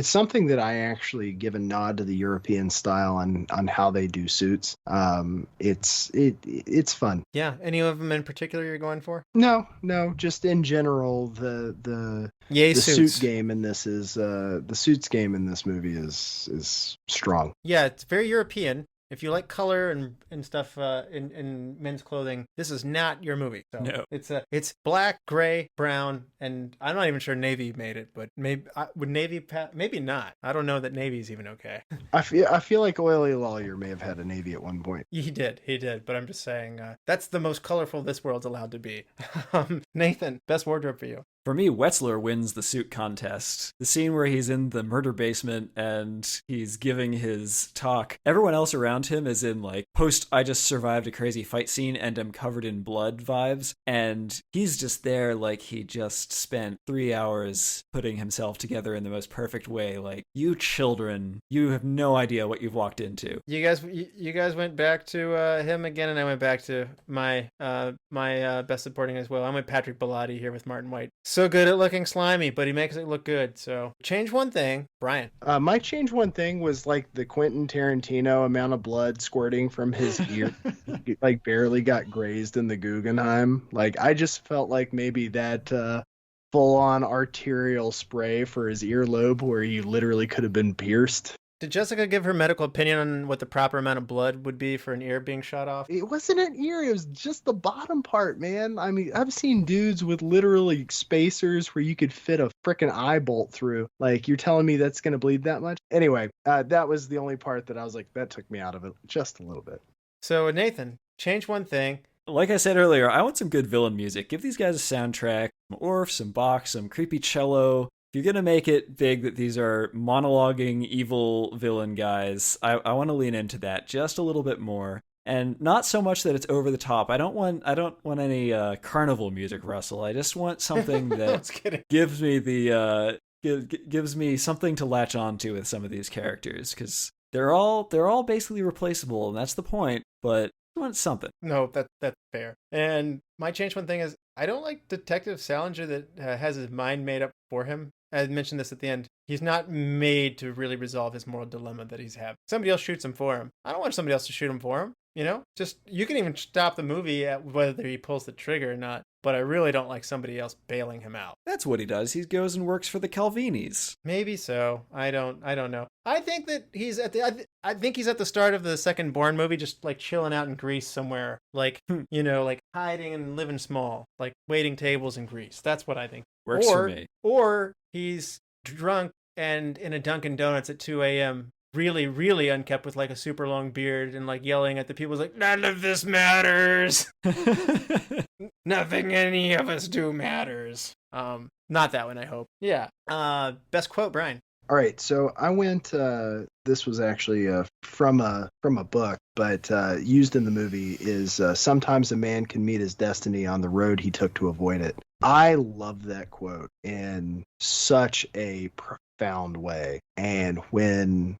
something that I actually give a nod to the European style on how they do suits. It's fun. Yeah. Any of them in particular you're going for? No, just in general, the suit game in this is the suits game in this movie is strong. Yeah, it's very European. If you like color and stuff in men's clothing, this is not your movie. So no. It's black, gray, brown, and I'm not even sure navy made it, but maybe would navy maybe not. I don't know that navy's even okay. I feel like Oily Lawyer may have had a navy at one point. He did, but I'm just saying that's the most colorful this world's allowed to be. Nathan, best wardrobe for you. For me, Wetzler wins the suit contest. The scene where he's in the murder basement and he's giving his talk. Everyone else around him is in like post I just survived a crazy fight scene and am covered in blood vibes. And he's just there like he just spent 3 hours putting himself together in the most perfect way. Like, you children, you have no idea what you've walked into. You guys went back to him again, and I went back to my best supporting as well. I went Patrick Baladi here with Martin White. So good at looking slimy, but he makes it look good. So change one thing, Bryan. My change one thing was like the Quentin Tarantino amount of blood squirting from his ear. Like barely got grazed in the Guggenheim. Like I just felt like maybe that full-on arterial spray for his earlobe where he literally could have been pierced. Did Jessica give her medical opinion on what the proper amount of blood would be for an ear being shot off? It wasn't an ear. It was just the bottom part, man. I mean, I've seen dudes with literally spacers where you could fit a frickin' eye bolt through. Like, you're telling me that's going to bleed that much? Anyway, that was the only part that I was like, that took me out of it just a little bit. So, Nathan, change one thing. Like I said earlier, I want some good villain music. Give these guys a soundtrack, some Orff, some Bach, some creepy cello. If you're going to make it big that these are monologuing evil villain guys, I want to lean into that just a little bit more. And not so much that it's over the top. I don't want any carnival music, Russell. I just want something that gives me gives me something to latch onto with some of these characters, because they're all basically replaceable, and that's the point. But I want something. No, that's fair. And my change one thing is I don't like Detective Salinger that has his mind made up for him. I mentioned this at the end. He's not made to really resolve his moral dilemma that he's having. Somebody else shoots him for him. I don't want somebody else to shoot him for him. You know, just you can even stop the movie at whether he pulls the trigger or not. But I really don't like somebody else bailing him out. That's what he does. He goes and works for the Calvinis. Maybe so. I don't know. I think that he's at the. I think he's at the start of the second Bourne movie, just like chilling out in Greece somewhere, like like hiding and living small, like waiting tables in Greece. That's what I think. Works for me. Or he's drunk and in a Dunkin' Donuts at 2 a.m. really, really unkept with like a super long beard and like yelling at the people like, none of this matters. Nothing any of us do matters. Not that one, I hope. Yeah. Best quote, Bryan. All right, so I went. This was actually from a book, but used in the movie is sometimes a man can meet his destiny on the road he took to avoid it. I love that quote in such a profound way. And when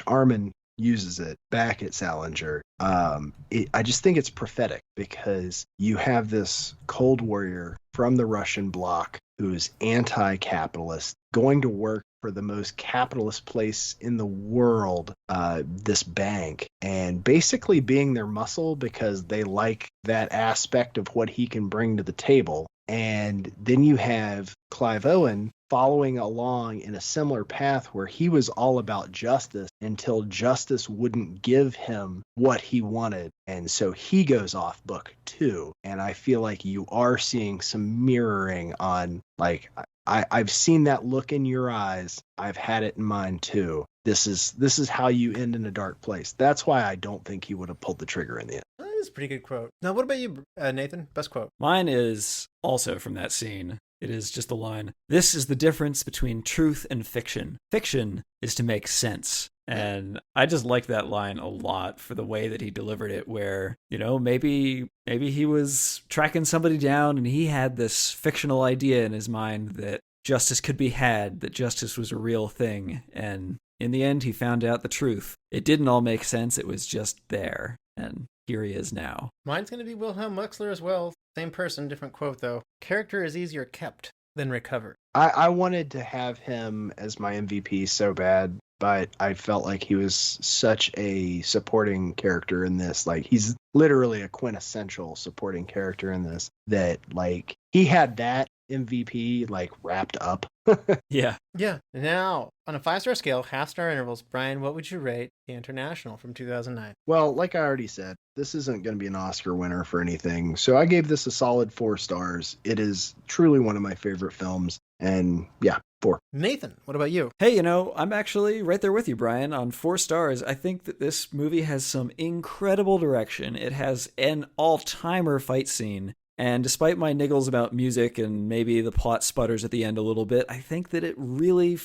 Armin uses it back at Salinger. I just think it's prophetic because you have this Cold Warrior from the Russian bloc who is anti-capitalist, going to work for the most capitalist place in the world, this bank, and basically being their muscle because they like that aspect of what he can bring to the table. And then you have Clive Owen following along in a similar path where he was all about justice until justice wouldn't give him what he wanted. And so he goes off book too. And I feel like you are seeing some mirroring on, like, I've seen that look in your eyes. I've had it in mine too. This is how you end in a dark place. That's why I don't think he would have pulled the trigger in the end. That is a pretty good quote. Now, what about you, Nathan? Best quote. Mine is also from that scene. It is just the line, "This is the difference between truth and fiction. Fiction is to make sense." And I just like that line a lot for the way that he delivered it, where, you know, maybe he was tracking somebody down and he had this fictional idea in his mind that justice could be had, that justice was a real thing. And in the end, he found out the truth. It didn't all make sense. It was just there. And here he is now. Mine's going to be Wilhelm Wexler as well. Same person, different quote, though. Character is easier kept than recovered. I wanted to have him as my MVP so bad, but I felt like he was such a supporting character in this. Like, he's literally a quintessential supporting character in this, that, like, he had that MVP, like, wrapped up. Yeah. Yeah. Now, on a 5-star scale, half-star intervals, Brian, what would you rate The International from 2009? Well, like I already said, this isn't going to be an Oscar winner for anything, so I gave this a solid 4 stars. It is truly one of my favorite films, and yeah, 4. Nathan, what about you? Hey, you know, I'm actually right there with you, Brian, on 4 stars. I think that this movie has some incredible direction. It has an all-timer fight scene. And despite my niggles about music and maybe the plot sputters at the end a little bit, I think that it really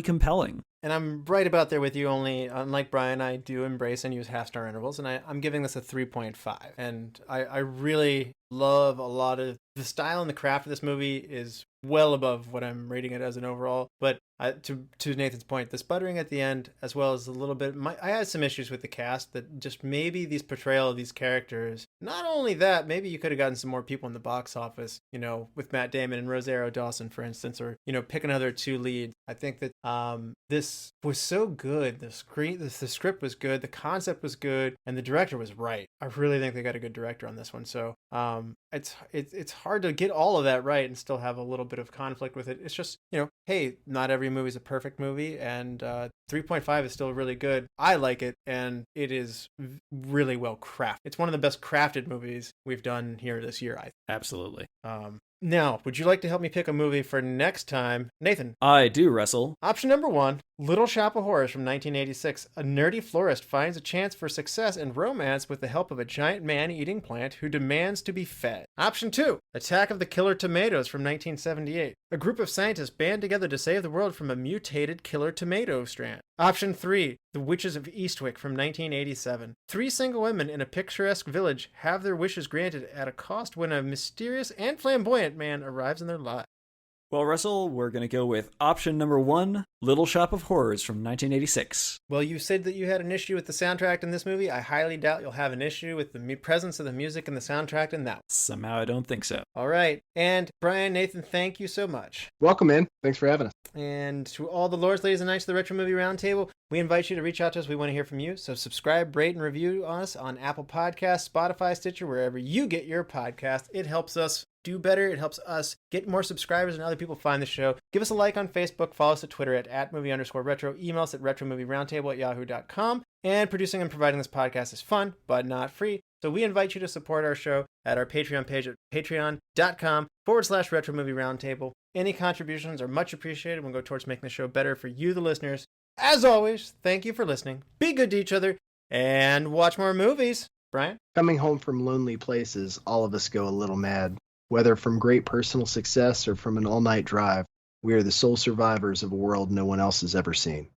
compelling. And I'm right about there with you, only unlike Brian, I do embrace and use half-star intervals, and I'm giving this a 3.5. And I really love a lot of the style and the craft of this movie is well above what I'm rating it as an overall. But to Nathan's point, the sputtering at the end, as well as a little bit, I had some issues with the cast, that just maybe these portrayal of these characters. Not only that, maybe you could have gotten some more people in the box office, you know, with Matt Damon and Rosario Dawson, for instance, or, you know, pick another 2 leads. I think that this was so good. The script was good, the concept was good, and the director was right. I really think they got a good director on this one. So it's hard to get all of that right and still have a little bit of conflict with it. It's just, you know, hey, not every movie is a perfect movie, and 3.5 is still really good. I like it, and it is really well crafted. It's one of the best crafted movies we've done here this year, I think. Absolutely. Now, would you like to help me pick a movie for next time? Nathan. I do, Russell. Option number 1, Little Shop of Horrors from 1986. A nerdy florist finds a chance for success and romance with the help of a giant man-eating plant who demands to be fed. Option 2, Attack of the Killer Tomatoes from 1978. A group of scientists band together to save the world from a mutated killer tomato strand. Option 3, The Witches of Eastwick from 1987. 3 single women in a picturesque village have their wishes granted at a cost when a mysterious and flamboyant man arrives in their lives. Well, Russell, we're going to go with option number 1, Little Shop of Horrors from 1986. Well, you said that you had an issue with the soundtrack in this movie. I highly doubt you'll have an issue with the presence of the music and the soundtrack in that one. Somehow I don't think so. All right. And Brian, Nathan, thank you so much. Welcome in. Thanks for having us. And to all the lords, ladies, and knights of the Retro Movie Roundtable, we invite you to reach out to us. We want to hear from you. So subscribe, rate, and review us on Apple Podcasts, Spotify, Stitcher, wherever you get your podcast. It helps us do better. It helps us get more subscribers and other people find the show. Give us a like on Facebook. Follow us at Twitter at @movie_retro. Email us at retromovieroundtable@yahoo.com. And producing and providing this podcast is fun, but not free. So we invite you to support our show at our Patreon page at patreon.com/Retro Movie Roundtable. Any contributions are much appreciated and will go towards making the show better for you, the listeners. As always, thank you for listening. Be good to each other and watch more movies. Brian? Coming home from lonely places, all of us go a little mad. Whether from great personal success or from an all-night drive, we are the sole survivors of a world no one else has ever seen.